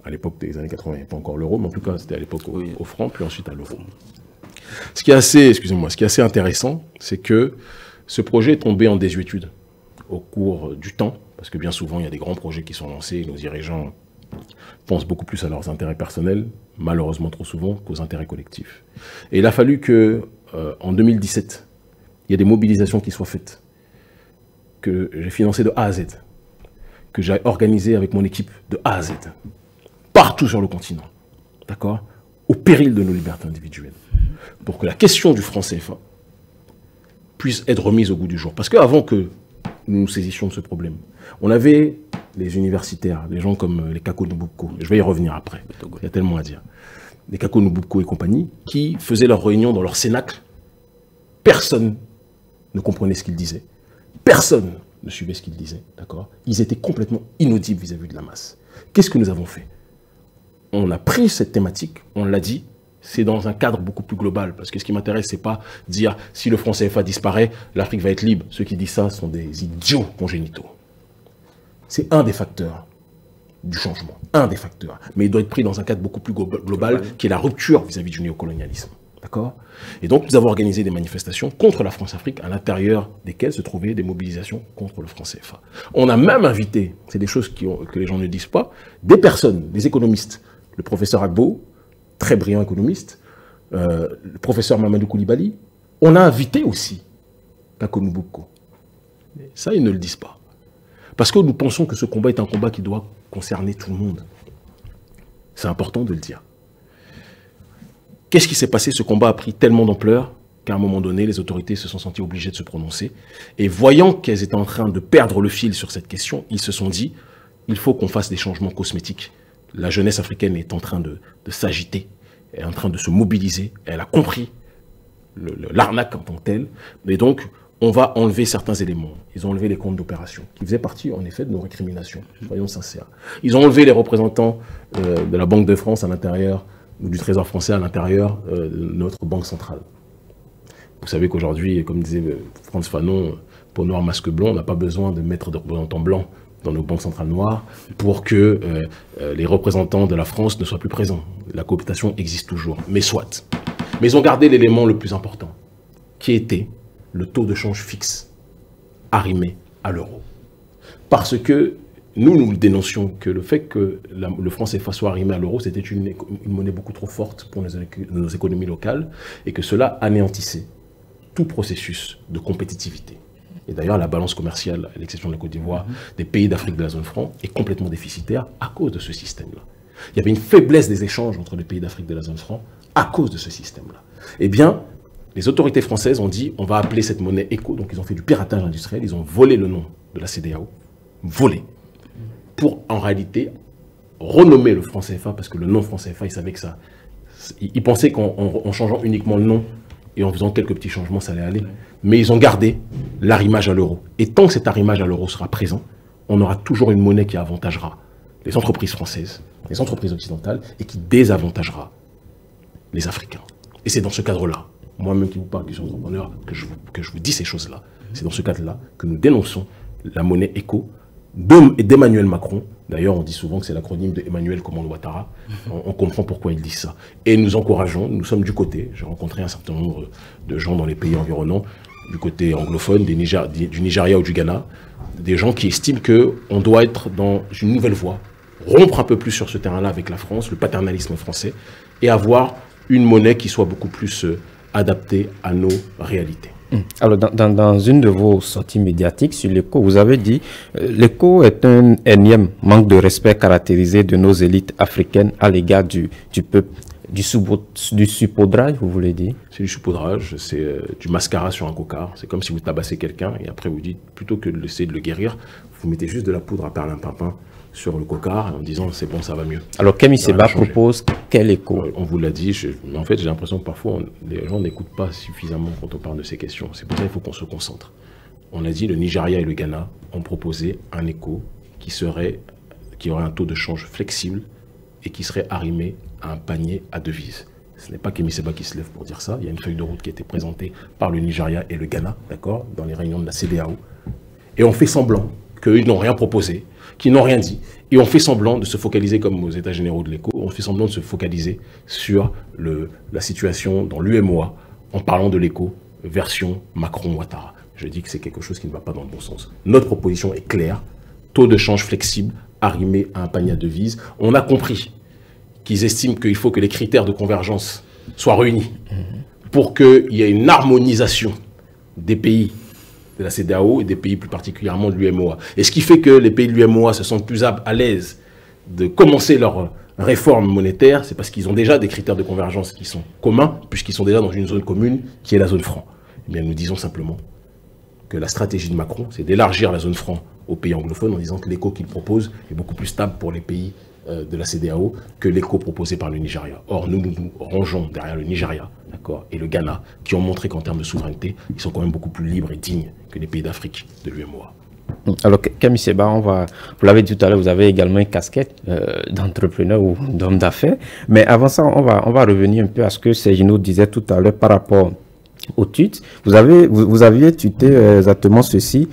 À l'époque des années 80, il n'y avait pas encore l'euro, mais en tout cas, c'était à l'époque au franc, puis ensuite à l'euro. Ce qui est assez intéressant, c'est que ce projet est tombé en désuétude au cours du temps, parce que bien souvent, il y a des grands projets qui sont lancés et nos dirigeants pensent beaucoup plus à leurs intérêts personnels, malheureusement trop souvent, qu'aux intérêts collectifs. Et il a fallu qu'en 2017, il y ait des mobilisations qui soient faites, que j'ai financées de A à Z, que j'ai organisées avec mon équipe de A à Z, partout sur le continent, d'accord, au péril de nos libertés individuelles, pour que la question du franc CFA puisse être remise au goût du jour. Parce qu'avant que nous nous saisissions de ce problème, on avait les universitaires, les gens comme les Kako Nububko, je vais y revenir après, il y a tellement à dire, les Kako Nububko et compagnie, qui faisaient leurs réunions dans leur cénacle. Personne ne comprenait ce qu'ils disaient. Personne ne suivait ce qu'ils disaient, d'accord? Ils étaient complètement inaudibles vis-à-vis de la masse. Qu'est-ce que nous avons fait? On a pris cette thématique, on l'a dit, c'est dans un cadre beaucoup plus global. Parce que ce qui m'intéresse, c'est pas dire si le franc CFA disparaît, l'Afrique va être libre. Ceux qui disent ça sont des idiots congénitaux. C'est un des facteurs du changement, un des facteurs. Mais il doit être pris dans un cadre beaucoup plus global, qui est la rupture vis-à-vis du néocolonialisme. D'accord? Et donc, nous avons organisé des manifestations contre la France-Afrique, à l'intérieur desquelles se trouvaient des mobilisations contre le franc CFA. On a même invité, c'est des choses que les gens ne disent pas, des personnes, des économistes. Le professeur Agbo, très brillant économiste, le professeur Mamadou Koulibaly. On a invité aussi Kakonou Boko. Ça, ils ne le disent pas. Parce que nous pensons que ce combat est un combat qui doit concerner tout le monde. C'est important de le dire. Qu'est-ce qui s'est passé? Ce combat a pris tellement d'ampleur qu'à un moment donné, les autorités se sont senties obligées de se prononcer. Et voyant qu'elles étaient en train de perdre le fil sur cette question, ils se sont dit, il faut qu'on fasse des changements cosmétiques. La jeunesse africaine est en train de s'agiter, elle est en train de se mobiliser, elle a compris l'arnaque en tant que telle. Et donc, on va enlever certains éléments. Ils ont enlevé les comptes d'opération, qui faisaient partie, en effet, de nos récriminations, soyons sincères. Ils ont enlevé les représentants de la Banque de France à l'intérieur, ou du Trésor français à l'intérieur de notre banque centrale. Vous savez qu'aujourd'hui, comme disait Frantz Fanon, pour noir masque blanc, on n'a pas besoin de mettre de représentants blancs dans nos banques centrales noires pour que les représentants de la France ne soient plus présents. La cooptation existe toujours, mais soit. Mais ils ont gardé l'élément le plus important, qui était le taux de change fixe, arrimé à l'euro. Parce que nous dénoncions que le fait que le franc CFA soit arrimé à l'euro, c'était une monnaie beaucoup trop forte pour nos économies locales et que cela anéantissait tout processus de compétitivité. Et d'ailleurs, la balance commerciale, à l'exception de la Côte d'Ivoire, des pays d'Afrique de la zone franc, est complètement déficitaire à cause de ce système-là. Il y avait une faiblesse des échanges entre les pays d'Afrique de la zone franc à cause de ce système-là. Eh bien, les autorités françaises ont dit, on va appeler cette monnaie ECO, donc ils ont fait du piratage industriel, ils ont volé le nom de la CEDEAO, volé, pour en réalité renommer le franc CFA, parce que le nom franc CFA, ils savaient que ça... Ils pensaient qu'en changeant uniquement le nom et en faisant quelques petits changements, ça allait aller. Mais ils ont gardé l'arrimage à l'euro. Et tant que cet arrimage à l'euro sera présent, on aura toujours une monnaie qui avantagera les entreprises françaises, les entreprises occidentales, et qui désavantagera les Africains. Et c'est dans ce cadre-là, moi-même qui vous parle, qui suis entrepreneur, que je vous dis ces choses-là. C'est dans ce cadre-là que nous dénonçons la monnaie ECO d'Emmanuel Macron. D'ailleurs, on dit souvent que c'est l'acronyme de Emmanuel Commando Ouattara. On comprend pourquoi ils disent ça. Et nous encourageons, nous sommes du côté, j'ai rencontré un certain nombre de gens dans les pays environnants, du côté anglophone, du Nigeria ou du Ghana, des gens qui estiment qu'on doit être dans une nouvelle voie, rompre un peu plus sur ce terrain-là avec la France, le paternalisme français, et avoir une monnaie qui soit beaucoup plus adaptée à nos réalités. Alors, dans une de vos sorties médiatiques sur l'éco, vous avez dit l'éco est un énième manque de respect caractérisé de nos élites africaines à l'égard du peuple. Du saupoudrage, vous voulez dire? C'est du saupoudrage, c'est du mascara sur un cocard. C'est comme si vous tabassez quelqu'un et après vous dites, plutôt que d'essayer de le guérir, vous mettez juste de la poudre à perlimpinpin sur le cocard en disant c'est bon, ça va mieux. Alors Kémy Séba propose quel éco? On vous l'a dit, mais en fait j'ai l'impression que parfois les gens n'écoutent pas suffisamment quand on parle de ces questions. C'est pour ça qu'il faut qu'on se concentre. On a dit le Nigeria et le Ghana ont proposé un éco qui aurait un taux de change flexible et qui serait arrimé à un panier à devises. Ce n'est pas Kémy Séba qui se lève pour dire ça. Il y a une feuille de route qui a été présentée par le Nigeria et le Ghana, d'accord, dans les réunions de la CEDEAO. Et on fait semblant qu'ils n'ont rien proposé, qu'ils n'ont rien dit. Et on fait semblant de se focaliser, comme aux États généraux de l'éco, on fait semblant de se focaliser sur la situation dans l'UMOA en parlant de l'éco version Macron-Ouattara. Je dis que c'est quelque chose qui ne va pas dans le bon sens. Notre proposition est claire, taux de change flexible, arrimé à un panier à devises. On a compris qu'ils estiment qu'il faut que les critères de convergence soient réunis pour qu'il y ait une harmonisation des pays de la CEDEAO et des pays plus particulièrement de l'UMOA. Et ce qui fait que les pays de l'UMOA se sentent plus à l'aise de commencer leur réforme monétaire, c'est parce qu'ils ont déjà des critères de convergence qui sont communs, puisqu'ils sont déjà dans une zone commune qui est la zone franc. Eh bien, nous disons simplement que la stratégie de Macron, c'est d'élargir la zone franc aux pays anglophones en disant que l'éco qu'il propose est beaucoup plus stable pour les pays de la CEDEAO que l'éco proposé par le Nigeria. Or, nous nous rangeons derrière le Nigeria, d'accord, et le Ghana, qui ont montré qu'en termes de souveraineté, ils sont quand même beaucoup plus libres et dignes que les pays d'Afrique de l'UMOA. Alors, Kemi Seba, vous l'avez dit tout à l'heure, vous avez également une casquette d'entrepreneur ou d'homme d'affaires. Mais avant ça, on va revenir un peu à ce que Sergino disait tout à l'heure par rapport au tweet. Vous aviez tweeté exactement ceci.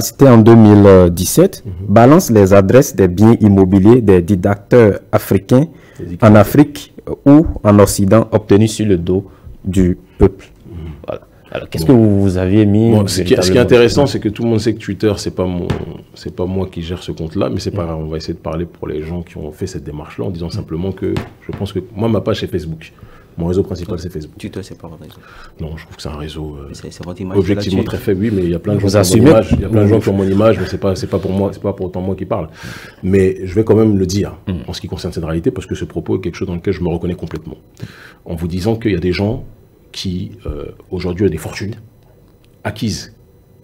C'était en 2017. Balance les adresses des biens immobiliers des dictateurs africains en Afrique ou en Occident obtenus sur le dos du peuple. Voilà. Alors, qu'est-ce que vous aviez mis ce qui est intéressant, c'est que tout le monde sait que Twitter, c'est pas moi qui gère ce compte-là, mais c'est pas grave. On va essayer de parler pour les gens qui ont fait cette démarche-là en disant simplement que je pense que moi, ma page, c'est Facebook. Mon réseau principal, c'est Facebook. Twitter, c'est pas votre réseau. Non, je trouve que c'est un réseau c'est votre image objectivement très faible, oui, mais il y a plein de gens qui ont mon image. Il y a plein de gens qui ont mon image, mais c'est pas pour moi, c'est pas pour autant moi qui parle. Mais je vais quand même le dire en ce qui concerne cette réalité, parce que ce propos est quelque chose dans lequel je me reconnais complètement. En vous disant qu'il y a des gens qui, aujourd'hui, ont des fortunes acquises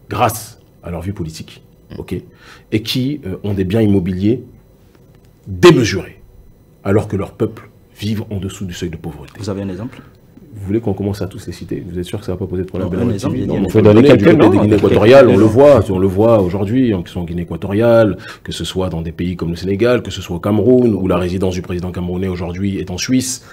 grâce à leur vie politique, et qui ont des biens immobiliers démesurés, alors que leur peuple vivent en dessous du seuil de pauvreté. Vous avez un exemple? Vous voulez qu'on commence à tous les citer? Vous êtes sûr que ça ne va pas poser de problème? Un exemple, il faut donner quelques noms. De Guinée équatoriale, on le voit aujourd'hui, qui sont en Guinée équatoriale, que ce soit dans des pays comme le Sénégal, que ce soit au Cameroun, où la résidence du président camerounais aujourd'hui est en Suisse,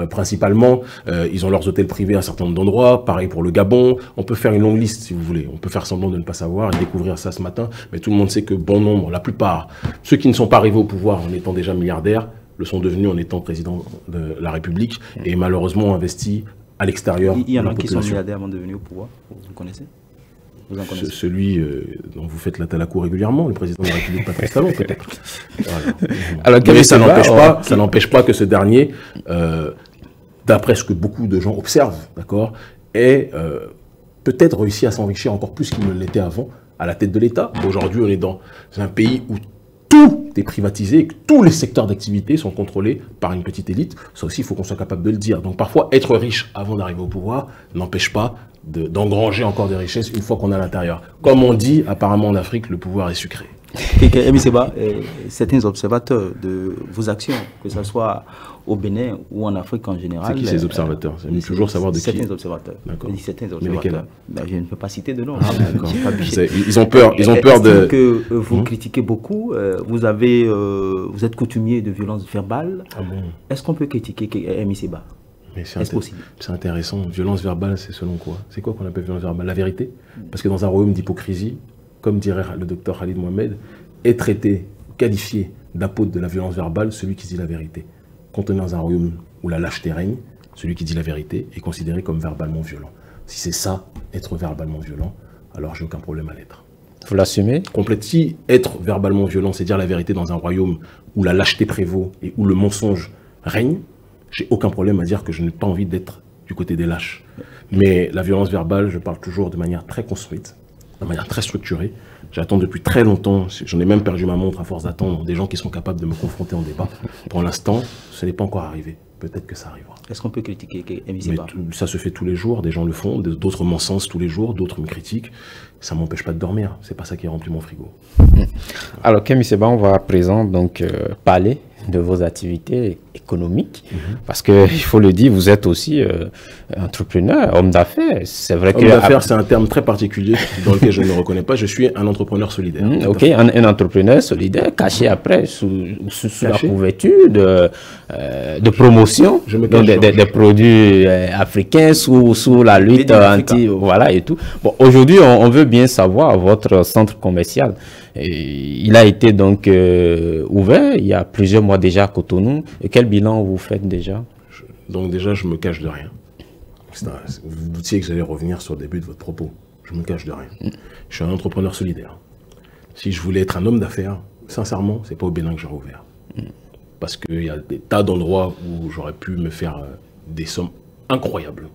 principalement. Ils ont leurs hôtels privés à un certain nombre d'endroits. Pareil pour le Gabon. On peut faire une longue liste, si vous voulez. On peut faire semblant de ne pas savoir et découvrir ça ce matin. Mais tout le monde sait que bon nombre, la plupart, ceux qui ne sont pas arrivés au pouvoir en étant déjà milliardaires, le sont devenus en étant président de la République et malheureusement ont investi à l'extérieur. Il y en a qui sont milliardaires avant de venir au pouvoir, vous connaissez? Vous en connaissez? Celui dont vous faites la talakou régulièrement, le président de la République, Patrice Talon, peut-être. Voilà. Alors, mais ça n'empêche pas que ce dernier, d'après ce que beaucoup de gens observent, d'accord, ait peut-être réussi à s'enrichir encore plus qu'il ne l'était avant à la tête de l'État. Aujourd'hui, on est dans un pays où tout est privatisé et que tous les secteurs d'activité sont contrôlés par une petite élite. Ça aussi, il faut qu'on soit capable de le dire. Donc parfois, être riche avant d'arriver au pouvoir n'empêche pas d'engranger encore des richesses une fois qu'on est à l'intérieur. Comme on dit, apparemment en Afrique, le pouvoir est sucré. Kemi Seba, certains observateurs de vos actions, que ce soit au Bénin ou en Afrique en général... C'est qui ces observateurs? J'aime toujours savoir de qui. Certains observateurs. D'accord. Certains observateurs. Je ne peux pas citer de nom. Ils ont peur de... que vous critiquez beaucoup. Vous êtes coutumier de violence verbale. Ah bon? Est-ce qu'on peut critiquer Kemi Seba? Est-ce possible? C'est intéressant. Violence verbale, c'est selon quoi? C'est quoi qu'on appelle violence verbale? La vérité? Parce que dans un royaume d'hypocrisie, comme dirait le docteur Khalid Mohamed, est traité, qualifié d'apôtre de la violence verbale celui qui dit la vérité. Quand on est dans un royaume où la lâcheté règne, celui qui dit la vérité est considéré comme verbalement violent. Si c'est ça, être verbalement violent, alors j'ai aucun problème à l'être. Vous l'assumez? Complète. Si être verbalement violent, c'est dire la vérité dans un royaume où la lâcheté prévaut et où le mensonge règne, j'ai aucun problème à dire que je n'ai pas envie d'être du côté des lâches. Mais la violence verbale, je parle toujours de manière très construite, de manière très structurée. J'attends depuis très longtemps, j'en ai même perdu ma montre à force d'attendre, des gens qui sont capables de me confronter en débat. Pour l'instant, ce n'est pas encore arrivé. Peut-être que ça arrivera. Est-ce qu'on peut critiquer Kemi Seba? Ça se fait tous les jours, des gens le font, d'autres m'encensent tous les jours, d'autres me critiquent. Ça ne m'empêche pas de dormir, c'est pas ça qui remplit mon frigo. Alors Kemi Seba, on va à présent donc parler de vos activités économiques, parce que il faut le dire, vous êtes aussi entrepreneur, homme d'affaires. C'est vrai que homme d'affaires, c'est un terme très particulier dans lequel je ne me reconnais pas. Je suis un entrepreneur solidaire. Ok, un entrepreneur solidaire caché après sous la couverture de promotion des produits africains sous la lutte anti, voilà et tout. Bon, aujourd'hui, on veut bien savoir votre centre commercial. Il a été donc ouvert il y a plusieurs mois déjà à Cotonou. Et quel bilan vous faites déjà? Donc déjà, je me cache de rien. Vous doutiez que j'allais revenir sur le début de votre propos. Je me cache de rien. Je suis un entrepreneur solidaire. Si je voulais être un homme d'affaires, sincèrement, c'est pas au Bénin que j'aurais ouvert. Parce qu'il y a des tas d'endroits où j'aurais pu me faire des sommes incroyables,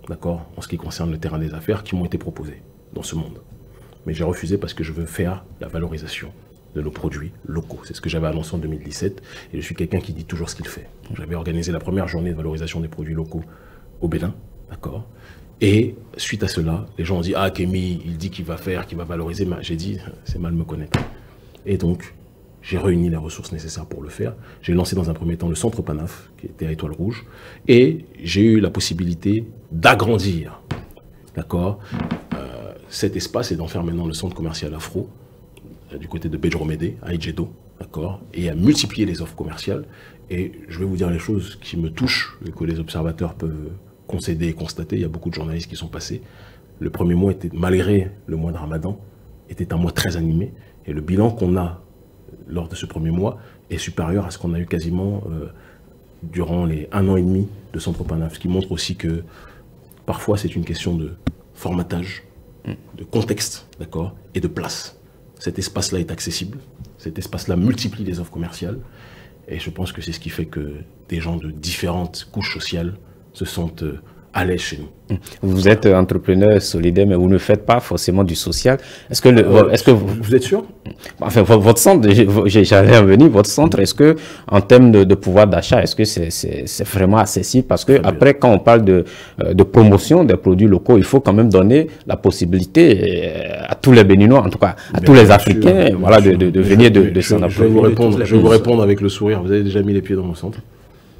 d'accord, en ce qui concerne le terrain des affaires, qui m'ont été proposées dans ce monde. Mais j'ai refusé parce que je veux faire la valorisation de nos produits locaux. C'est ce que j'avais annoncé en 2017 et je suis quelqu'un qui dit toujours ce qu'il fait. J'avais organisé la première journée de valorisation des produits locaux au Bénin, d'accord. Et suite à cela, les gens ont dit « Ah, Kemi, il dit qu'il va faire, qu'il va valoriser. » J'ai dit « C'est mal me connaître. » Et donc, j'ai réuni les ressources nécessaires pour le faire. J'ai lancé dans un premier temps le centre Panaf, qui était à Étoile Rouge, et j'ai eu la possibilité d'agrandir, d'accord, cet espace et d'en faire maintenant le centre commercial Afro, du côté de Bedromede, à Idjedo, d'accord, et à multiplier les offres commerciales. Et je vais vous dire les choses qui me touchent, que les observateurs peuvent concéder et constater. Il y a beaucoup de journalistes qui sont passés. Le premier mois était, malgré le mois de Ramadan, était un mois très animé. Et le bilan qu'on a lors de ce premier mois est supérieur à ce qu'on a eu quasiment durant les 1 an et demi de Centre Panaf, ce qui montre aussi que parfois c'est une question de formatage, de contexte, d'accord, et de place. Cet espace-là est accessible, cet espace-là multiplie les offres commerciales, et je pense que c'est ce qui fait que des gens de différentes couches sociales se sentent à l'aise chez nous. Vous êtes entrepreneur solidaire, mais vous ne faites pas forcément du social. Est-ce que vous êtes sûr? Enfin, votre centre, j'allais en venir, votre centre, est-ce que, en termes de pouvoir d'achat, est-ce que c'est vraiment accessible? Parce que après, quand on parle de promotion des produits locaux, il faut quand même donner la possibilité à tous les Béninois, en tout cas, à tous les Africains, voilà, de venir de s'en approcher. Je vais vous répondre avec le sourire. Vous avez déjà mis les pieds dans mon centre?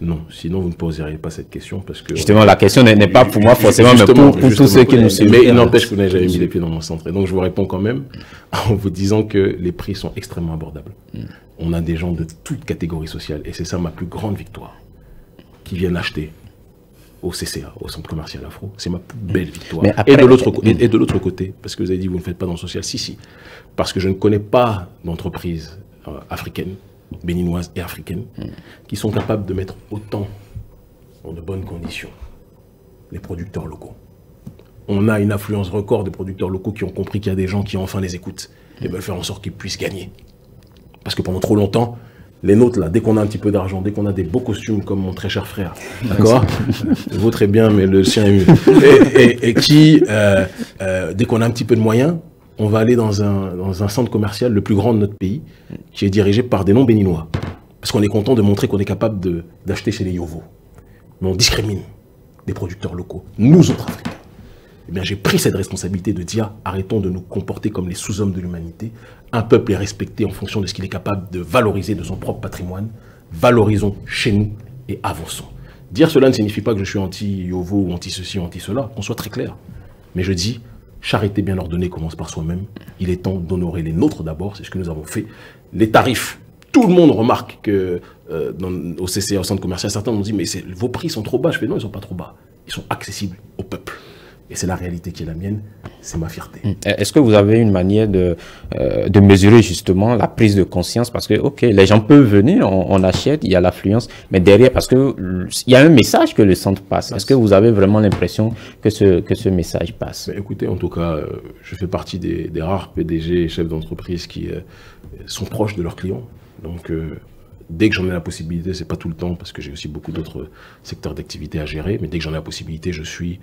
Non, sinon vous ne poseriez pas cette question parce que... Justement, la question n'est pas pour moi forcément, mais pour tous ceux qui nous suivent. Mais il n'empêche que vous n'avez jamais mis les pieds dans mon centre. Et donc je vous réponds quand même en vous disant que les prix sont extrêmement abordables. On a des gens de toutes catégories sociales et c'est ça ma plus grande victoire, qui viennent acheter au CCA, au Centre Commercial Afro. C'est ma plus belle victoire. Après, et de l'autre côté, parce que vous avez dit que vous ne faites pas dans le social, si. Parce que je ne connais pas d'entreprise africaine, béninoises et africaines, qui sont capables de mettre autant dans de bonnes conditions les producteurs locaux. On a une affluence record de producteurs locaux qui ont compris qu'il y a des gens qui enfin les écoutent et veulent faire en sorte qu'ils puissent gagner. Parce que pendant trop longtemps, les nôtres, là, dès qu'on a un petit peu d'argent, dès qu'on a des beaux costumes comme mon très cher frère, d'accord, le vôtre est bien, mais le sien est mieux, et qui, dès qu'on a un petit peu de moyens, on va aller dans un centre commercial le plus grand de notre pays, qui est dirigé par des non-béninois. Parce qu'on est content de montrer qu'on est capable d'acheter chez les Yovo. Mais on discrimine des producteurs locaux, nous autres Africains. Eh bien, j'ai pris cette responsabilité de dire, arrêtons de nous comporter comme les sous-hommes de l'humanité. Un peuple est respecté en fonction de ce qu'il est capable de valoriser de son propre patrimoine. Valorisons chez nous et avançons. Dire cela ne signifie pas que je suis anti-Yovo ou anti-ceci ou anti-cela, qu'on soit très clair. Mais je dis, charité bien ordonnée commence par soi-même. Il est temps d'honorer les nôtres d'abord, c'est ce que nous avons fait. Les tarifs, tout le monde remarque que au CCA, au centre commercial, certains m'ont dit mais vos prix sont trop bas. Je fais non, ils ne sont pas trop bas. Ils sont accessibles au peuple. Et c'est la réalité qui est la mienne, c'est ma fierté. Est-ce que vous avez une manière de mesurer justement la prise de conscience? Parce que, ok, les gens peuvent venir, on achète, il y a l'affluence, mais derrière, parce que il y a un message que le centre passe. Est-ce que vous avez vraiment l'impression que ce message passe? Mais écoutez, en tout cas, je fais partie des rares PDG et chefs d'entreprise qui sont proches de leurs clients. Donc, dès que j'en ai la possibilité, c'est pas tout le temps, parce que j'ai aussi beaucoup d'autres secteurs d'activité à gérer, mais dès que j'en ai la possibilité, je suis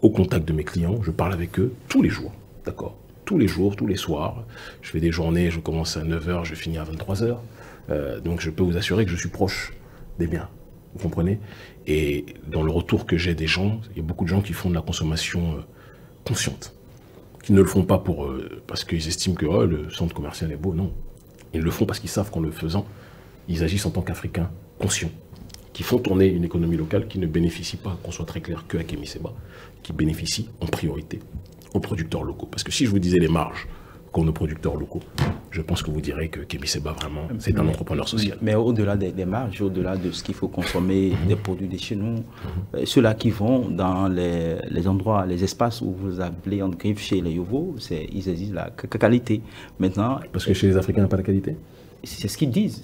au contact de mes clients, je parle avec eux tous les jours, d'accord? Tous les jours, tous les soirs. Je fais des journées, je commence à 9h, je finis à 23h. Donc je peux vous assurer que je suis proche des biens, vous comprenez? Et dans le retour que j'ai des gens, il y a beaucoup de gens qui font de la consommation consciente, qui ne le font pas parce qu'ils estiment que le centre commercial est beau, non. Ils le font parce qu'ils savent qu'en le faisant, ils agissent en tant qu'Africains conscients, qui font tourner une économie locale qui ne bénéficie pas, qu'on soit très clair, que à Kémy Séba, qui bénéficie en priorité aux producteurs locaux. Parce que si je vous disais les marges qu'ont nos producteurs locaux, je pense que vous direz que Kémy Séba, vraiment, c'est un entrepreneur social. Mais au-delà des marges, au-delà de ce qu'il faut consommer, des produits de chez nous, ceux-là qui vont dans les endroits, les espaces où vous appelez en griffe chez les Yovo, ils exigent la qualité. Maintenant, parce que chez les Africains, il n'y a pas de qualité? C'est ce qu'ils disent,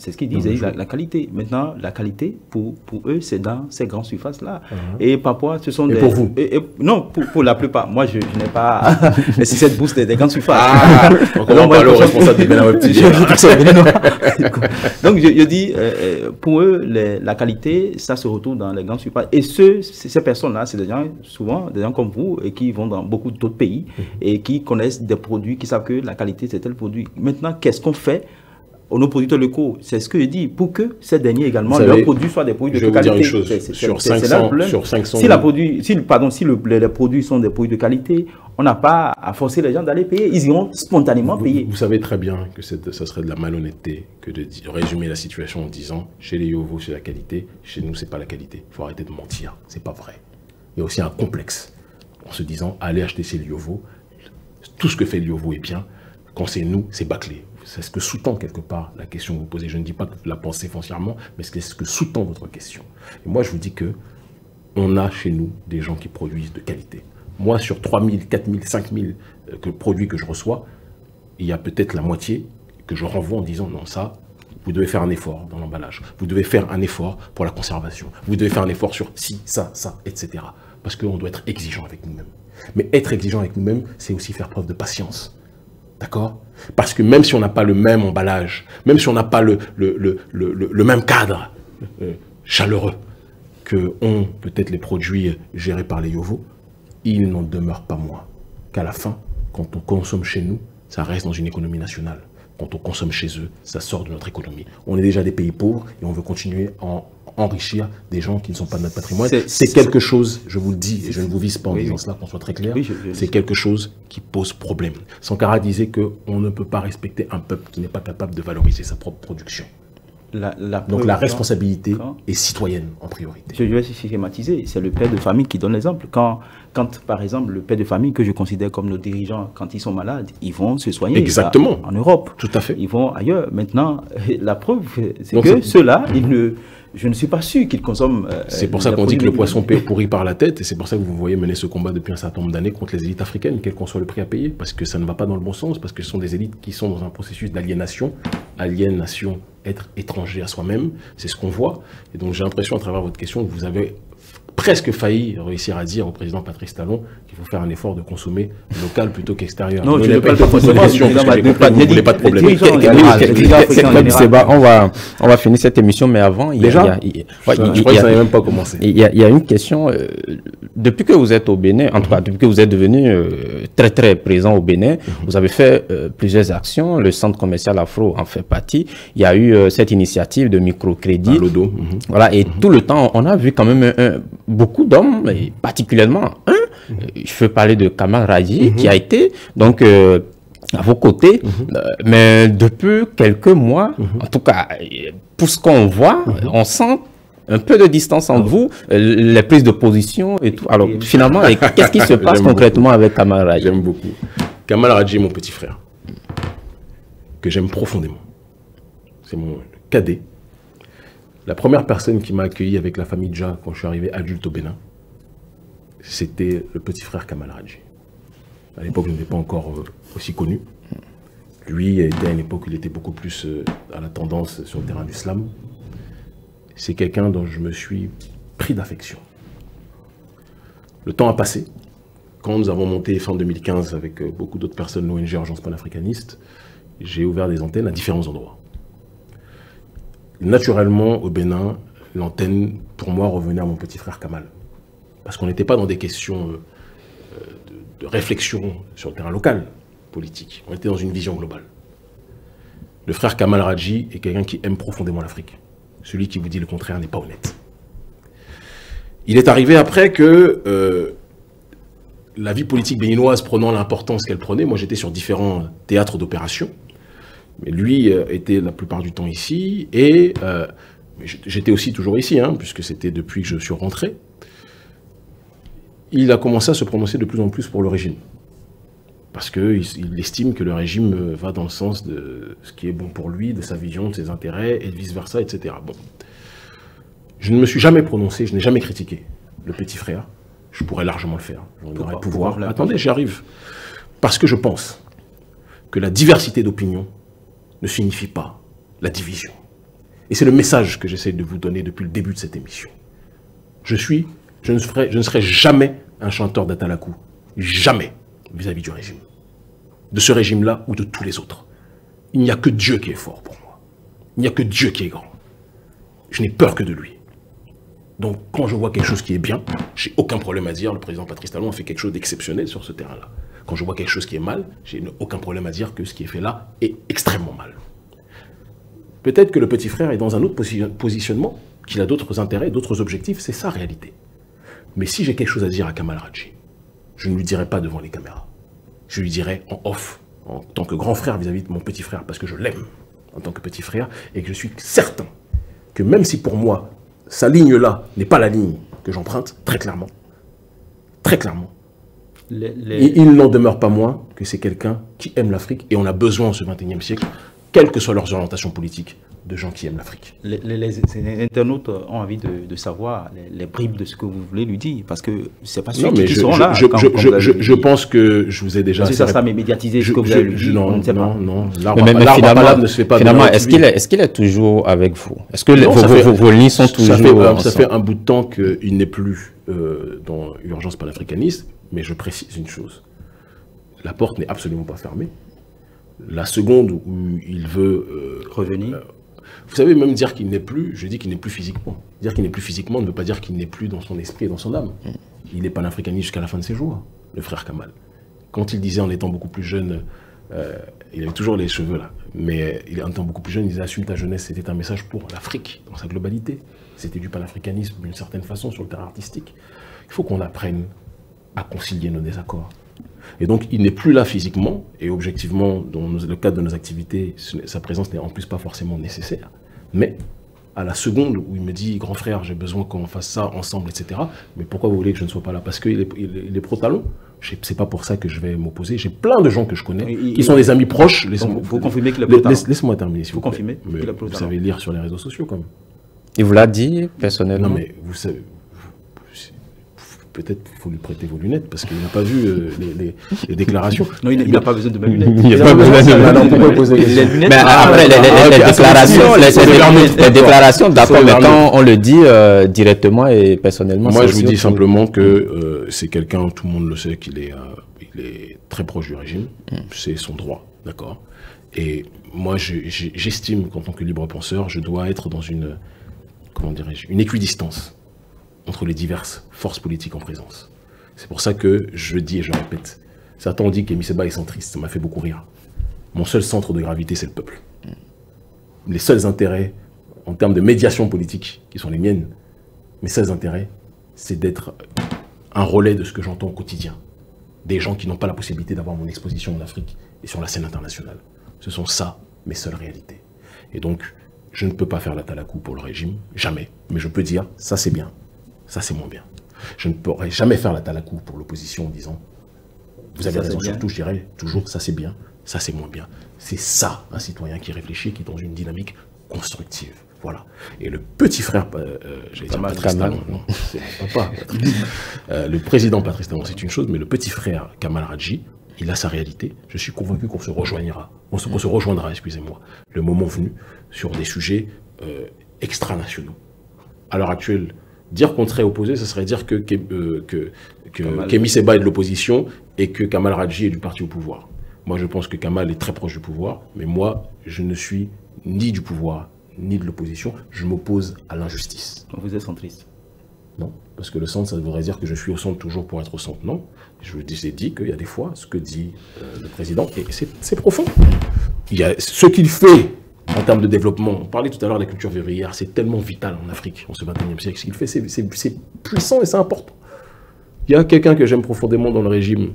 la qualité. Maintenant, la qualité, pour eux, c'est dans ces grandes surfaces-là. Et parfois, ce sont des... pour vous? Non, pour la plupart. Moi, je n'ai pas cette bourse des grandes surfaces. Donc, on va parler aux responsables des Bénin Web. Donc, je dis, pour eux, la qualité, ça se retrouve dans les grandes surfaces. Et ces personnes-là, c'est des gens, souvent, des gens comme vous, et qui vont dans beaucoup d'autres pays, et qui connaissent des produits, qui savent que la qualité, c'est tel produit. Maintenant, qu'est-ce qu'on fait nos producteurs locaux? C'est ce que je dis, pour que ces derniers également, leurs produits soient des produits de qualité. Je vais vous dire une chose, sur 500 si les produits sont des produits de qualité, on n'a pas à forcer les gens d'aller payer, ils iront spontanément payer. Vous savez très bien que ça serait de la malhonnêteté que de résumer la situation en disant chez les Yovo c'est la qualité, chez nous c'est pas la qualité. Il faut arrêter de mentir, c'est pas vrai. Il y a aussi un complexe en se disant allez acheter chez les Yovo, tout ce que fait Liovo est bien. Quand c'est nous, c'est bâclé. C'est ce que sous-tend quelque part la question que vous posez. Je ne dis pas la pensée foncièrement, mais c'est ce que sous-tend votre question. Et moi, je vous dis que on a chez nous des gens qui produisent de qualité. Moi, sur 3000, 4000, 5000 produits que je reçois, il y a peut-être la moitié que je renvoie en disant non, ça, vous devez faire un effort dans l'emballage. Vous devez faire un effort pour la conservation. Vous devez faire un effort sur ci, ça, etc. Parce qu'on doit être exigeant avec nous-mêmes. Mais être exigeant avec nous-mêmes, c'est aussi faire preuve de patience. D'accord? Parce que même si on n'a pas le même emballage, même si on n'a pas le même cadre chaleureux que ont peut-être les produits gérés par les Yovo, il n'en demeure pas moins qu'à la fin, quand on consomme chez nous, ça reste dans une économie nationale. Quand on consomme chez eux, ça sort de notre économie. On est déjà des pays pauvres et on veut continuer à enrichir des gens qui ne sont pas de notre patrimoine. C'est quelque chose, je vous le dis, et je ne vous vise pas en disant cela, qu'on soit très clair, c'est quelque chose qui pose problème. Sankara disait qu'on ne peut pas respecter un peuple qui n'est pas capable de valoriser sa propre production. Donc la responsabilité est citoyenne en priorité. Je vais schématiser, c'est le père de famille qui donne l'exemple. Quand, par exemple, le père de famille que je considère comme nos dirigeants, quand ils sont malades, ils vont se soigner. Exactement. En Europe. Tout à fait. Ils vont ailleurs. Maintenant, la preuve, c'est que ceux-là, je ne suis pas sûr qu'ils consomment... c'est pour ça qu'on dit que le poisson pourrit par la tête, et c'est pour ça que vous voyez mener ce combat depuis un certain nombre d'années contre les élites africaines, quel qu'en soit le prix à payer, parce que ça ne va pas dans le bon sens, parce que ce sont des élites qui sont dans un processus d'aliénation, être étranger à soi-même, c'est ce qu'on voit. Et donc j'ai l'impression à travers votre question que vous avez presque failli réussir à dire au président Patrice Talon qu'il faut faire un effort de consommer local plutôt qu'extérieur. Non, je ne vais pas poser de question, parce que vous ne voulez pas de problème. On va finir cette émission, mais avant, je crois que ça n'avait même pas commencé. Il y a une question. Depuis que vous êtes au Bénin, en tout cas, depuis que vous êtes devenu très très présent au Bénin, vous avez fait plusieurs actions. Le centre commercial Afro en fait partie. Il y a eu cette initiative de microcrédit. Voilà, et tout le temps, on a vu quand même beaucoup d'hommes, et particulièrement je veux parler de Kamal Raji, qui a été donc à vos côtés, mais depuis quelques mois, en tout cas, pour ce qu'on voit, on sent un peu de distance entre vous, les prises de position et tout. Alors finalement, qu'est-ce qui se passe concrètement avec Kamal Raji? J'aime beaucoup. Kamal Raji est mon petit frère, que j'aime profondément. C'est mon cadet. La première personne qui m'a accueilli avec la famille Dja quand je suis arrivé adulte au Bénin, c'était le petit frère Kamal Raji. À l'époque, je n'étais pas encore aussi connu. Lui était à une époque où il était beaucoup plus à la tendance sur le terrain du slam. C'est quelqu'un dont je me suis pris d'affection. Le temps a passé. Quand nous avons monté fin 2015 avec beaucoup d'autres personnes, l'ONG Urgence panafricaniste, j'ai ouvert des antennes à différents endroits. Naturellement, au Bénin, l'antenne, pour moi, revenait à mon petit frère Kamal. Parce qu'on n'était pas dans des questions de réflexion sur le terrain local, politique. On était dans une vision globale. Le frère Kamal Raji est quelqu'un qui aime profondément l'Afrique. Celui qui vous dit le contraire n'est pas honnête. Il est arrivé après que la vie politique béninoise prenant l'importance qu'elle prenait, moi j'étais sur différents théâtres d'opération, mais lui était la plupart du temps ici, et j'étais aussi toujours ici, puisque c'était depuis que je suis rentré. Il a commencé à se prononcer de plus en plus pour le régime. Parce qu'il estime que le régime va dans le sens de ce qui est bon pour lui, de sa vision, de ses intérêts, et vice-versa, etc. Bon. Je ne me suis jamais prononcé, je n'ai jamais critiqué le petit frère. Je pourrais largement le faire. J'en aurais le pouvoir. Attendez, j'y arrive. Parce que je pense que la diversité d'opinion ne signifie pas la division. Et c'est le message que j'essaie de vous donner depuis le début de cette émission. Je ne serai jamais un chanteur d'Atalakou. Jamais vis-à-vis du régime. De ce régime-là ou de tous les autres. Il n'y a que Dieu qui est fort pour moi. Il n'y a que Dieu qui est grand. Je n'ai peur que de lui. Donc, quand je vois quelque chose qui est bien, j'ai aucun problème à dire le président Patrice Talon a fait quelque chose d'exceptionnel sur ce terrain-là. Quand je vois quelque chose qui est mal, j'ai aucun problème à dire que ce qui est fait là est extrêmement mal. Peut-être que le petit frère est dans un autre positionnement, qu'il a d'autres intérêts, d'autres objectifs, c'est sa réalité. Mais si j'ai quelque chose à dire à Kamal Raji, je ne lui dirai pas devant les caméras. Je lui dirai en off, en tant que grand frère vis-à-vis de mon petit frère, parce que je l'aime en tant que petit frère, et que je suis certain que même si pour moi, sa ligne-là n'est pas la ligne que j'emprunte, très clairement, Il n'en demeure pas moins que c'est quelqu'un qui aime l'Afrique et on a besoin en ce XXIe siècle, quelles que soient leurs orientations politiques, de gens qui aiment l'Afrique. Les internautes ont envie de savoir les bribes de ce que vous voulez lui dire, parce que c'est pas sûr qu'ils seront là. Je pense que je vous ai déjà... Ça sera médiatisé, ce que vous avez dit, on ne sait pas. Non, l'arbre ne se fait pas... Finalement, est-ce qu'il est toujours avec vous? Est-ce que vos lignes sont toujours... Ça fait un bout de temps qu'il n'est plus dans l'urgence panafricaniste, mais je précise une chose. La porte n'est absolument pas fermée. La seconde où il veut... revenir. Vous savez, même dire qu'il n'est plus, je dis qu'il n'est plus physiquement. Dire qu'il n'est plus physiquement ne veut pas dire qu'il n'est plus dans son esprit et dans son âme. Il est panafricaniste jusqu'à la fin de ses jours, le frère Kamal. Quand il disait en étant beaucoup plus jeune, il avait toujours les cheveux là, mais en étant beaucoup plus jeune, il disait « Assume ta jeunesse », c'était un message pour l'Afrique dans sa globalité. C'était du panafricanisme d'une certaine façon sur le terrain artistique. Il faut qu'on apprenne à concilier nos désaccords. Et donc, il n'est plus là physiquement, et objectivement, dans le cadre de nos activités, sa présence n'est en plus pas forcément nécessaire. Mais, à la seconde où il me dit « Grand frère, j'ai besoin qu'on fasse ça ensemble, etc. » Mais pourquoi vous voulez que je ne sois pas là? Parce qu'il est pro-talon. C'est pas pour ça que je vais m'opposer. J'ai plein de gens que je connais, qui sont des amis proches. Vous confirmez qu'il est pro-talon? Laisse-moi terminer, s'il vous plaît. Vous confirmez qu'il est pro-talon? Vous savez lire sur les réseaux sociaux, quand même. Il vous l'a dit, personnellement? Non, mais vous savez... Peut-être qu'il faut lui prêter vos lunettes, parce qu'il n'a pas vu les déclarations. Non, il n'a pas besoin de mes lunettes. Il n'a pas besoin de mes lunettes. Mais après, les déclarations, d'accord, mais quand on le dit directement et personnellement... Moi, je vous dis simplement que c'est quelqu'un, tout le monde le sait, qu'il est très proche du régime. C'est son droit, d'accord. Et moi, j'estime qu'en tant que libre penseur, je dois être dans une, comment dirais-je, une équidistance entre les diverses forces politiques en présence. C'est pour ça que je dis et je répète, certains ont dit qu'Kémy Séba est centriste, ça m'a fait beaucoup rire. Mon seul centre de gravité, c'est le peuple. Les seuls intérêts, en termes de médiation politique, qui sont les miennes, mes seuls intérêts, c'est d'être un relais de ce que j'entends au quotidien. Des gens qui n'ont pas la possibilité d'avoir mon exposition en Afrique et sur la scène internationale. Ce sont ça, mes seules réalités. Et donc, je ne peux pas faire la talakou pour le régime, jamais. Mais je peux dire, ça c'est bien. Ça, c'est moins bien. Je ne pourrais jamais faire la talakou pour l'opposition en disant « Vous avez raison, surtout, je dirais toujours, ça c'est bien, ça c'est moins bien. » C'est ça, un citoyen qui réfléchit, qui est dans une dynamique constructive. Voilà. Et le petit frère, j'allais dire Patrice Talon, non, c'est mon papa. Le président Patrice Talon, c'est une chose, mais le petit frère Kamal Radji, il a sa réalité. Je suis convaincu qu'on se rejoindra, excusez-moi, le moment venu, sur des sujets extranationaux. À l'heure actuelle, dire qu'on serait opposé, ce serait dire que Kémy Séba est de l'opposition et que Kamal Radji est du parti au pouvoir. Moi, je pense que Kamal est très proche du pouvoir, mais moi, je ne suis ni du pouvoir, ni de l'opposition. Je m'oppose à l'injustice. Vous êtes centriste? Non, parce que le centre, ça voudrait dire que je suis au centre toujours pour être au centre. Non, je vous ai dit qu'il y a des fois, ce que dit le président, et c'est profond. Il y a ce qu'il fait en termes de développement. On parlait tout à l'heure de la culture vivrière, c'est tellement vital en Afrique, en ce XXIe siècle. Ce qu'il fait, c'est puissant et c'est important. Il y a quelqu'un que j'aime profondément dans le régime,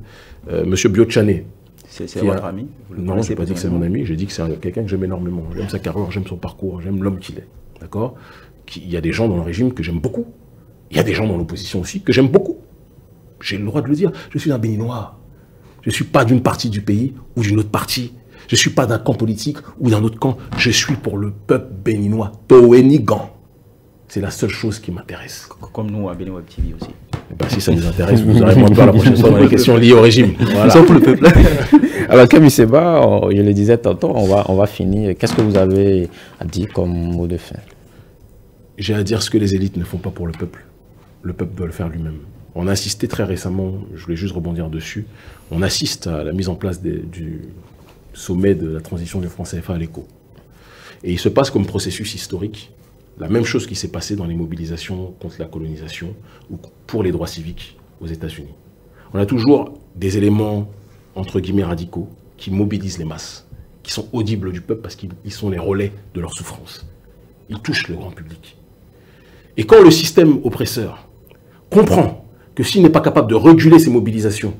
M. Biotchané. C'est votre ami? Non, je n'ai pas dit que c'est mon ami, j'ai dit que c'est quelqu'un que j'aime énormément. J'aime sa carrière, j'aime son parcours, j'aime l'homme qu'il est. D'accord? Il y a des gens dans le régime que j'aime beaucoup. Il y a des gens dans l'opposition aussi que j'aime beaucoup. J'ai le droit de le dire. Je suis un Béninois. Je ne suis pas d'une partie du pays ou d'une autre partie. Je ne suis pas d'un camp politique ou d'un autre camp. Je suis pour le peuple béninois. Toénigan. C'est la seule chose qui m'intéresse. Comme nous à Bénin Web TV aussi. Ben, si ça nous intéresse, vous aurez moins peur la prochaine fois dans les questions liées au régime. Voilà. Sauf pour le peuple. Alors, Kémy Séba, je le disais tantôt, on va finir. Qu'est-ce que vous avez à dire comme mot de fin? J'ai à dire ce que les élites ne font pas pour le peuple. Le peuple doit le faire lui-même. On a assisté très récemment, je voulais juste rebondir dessus, on assiste à la mise en place du sommet de la transition du franc CFA à l'ECO. Et il se passe comme processus historique la même chose qui s'est passée dans les mobilisations contre la colonisation ou pour les droits civiques aux États-Unis. On a toujours des éléments, entre guillemets, radicaux qui mobilisent les masses, qui sont audibles du peuple parce qu'ils sont les relais de leur souffrance. Ils touchent le grand public. Et quand le système oppresseur comprend que s'il n'est pas capable de réguler ces mobilisations,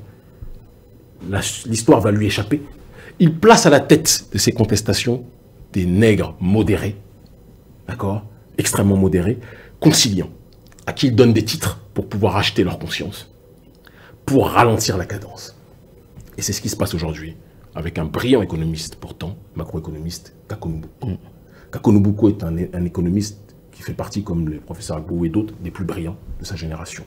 l'histoire va lui échapper, il place à la tête de ces contestations des nègres modérés, d'accord, extrêmement modérés, conciliants, à qui il donne des titres pour pouvoir acheter leur conscience, pour ralentir la cadence. Et c'est ce qui se passe aujourd'hui avec un brillant économiste, pourtant, macroéconomiste, Kaku Mboko. Kaku Mboko est un économiste qui fait partie, comme le professeur Agbou et d'autres, des plus brillants de sa génération.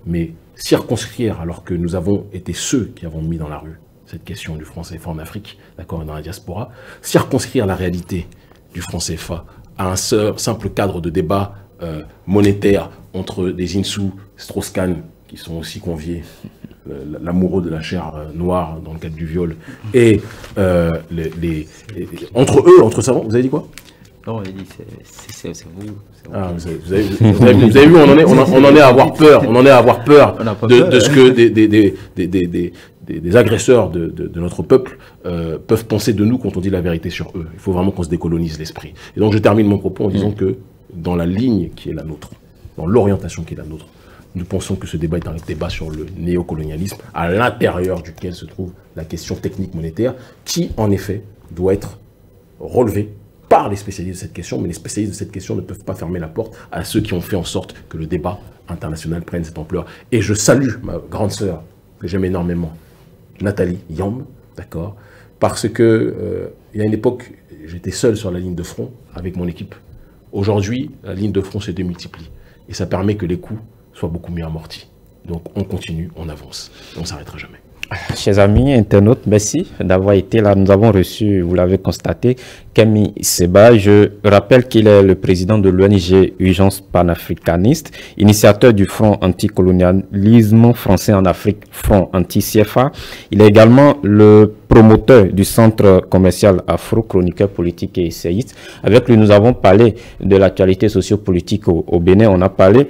Mais circonscrire, alors que nous avons été ceux qui avons mis dans la rue cette question du franc CFA en Afrique, d'accord, dans la diaspora, circonscrire la réalité du franc CFA à un simple cadre de débat monétaire entre des Insou, Strauss-Kahn, qui sont aussi conviés, l'amoureux de la chair noire dans le cadre du viol, et entre savants, vous avez dit quoi? Non, il dit c'est vous. Ah, vous avez vu, on en est à avoir peur. On en est à avoir peur de ce que des agresseurs de notre peuple peuvent penser de nous quand on dit la vérité sur eux. Il faut vraiment qu'on se décolonise l'esprit. Et donc je termine mon propos en disant que dans la ligne qui est la nôtre, dans l'orientation qui est la nôtre, nous pensons que ce débat est un débat sur le néocolonialisme, à l'intérieur duquel se trouve la question technique monétaire, qui en effet doit être relevée par les spécialistes de cette question, mais les spécialistes de cette question ne peuvent pas fermer la porte à ceux qui ont fait en sorte que le débat international prenne cette ampleur. Et je salue ma grande sœur, que j'aime énormément, Nathalie Yamb, d'accord, parce que il y a une époque, j'étais seul sur la ligne de front avec mon équipe. Aujourd'hui, la ligne de front se démultiplie et ça permet que les coûts soient beaucoup mieux amortis. Donc on continue, on avance, on ne s'arrêtera jamais. Chers amis internautes, merci d'avoir été là. Nous avons reçu, vous l'avez constaté, Kemi Seba. Je rappelle qu'il est le président de l'ONG Urgence panafricaniste, initiateur du Front anticolonialisme français en Afrique, Front anti-CFA. Il est également le promoteur du centre commercial Afro, chroniqueur politique et essayiste. Avec lui, nous avons parlé de l'actualité sociopolitique au Bénin. On a parlé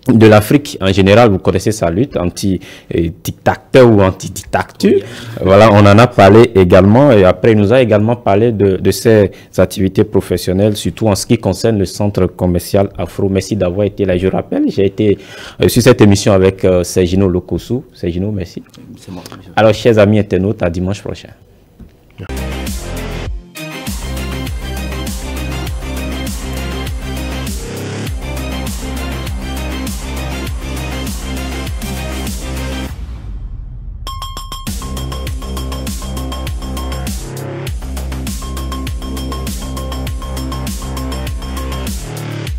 de l'Afrique en général. Vous connaissez sa lutte anti-dictateur ou anti-dictature. Voilà, on en a parlé également. Et après, il nous a également parlé de ses activités professionnelles, surtout en ce qui concerne le centre commercial Afro. Merci d'avoir été là. Je rappelle, j'ai été sur cette émission avec Sergino Lokosu. Sergino, merci. Alors, chers amis internautes, à dimanche prochain.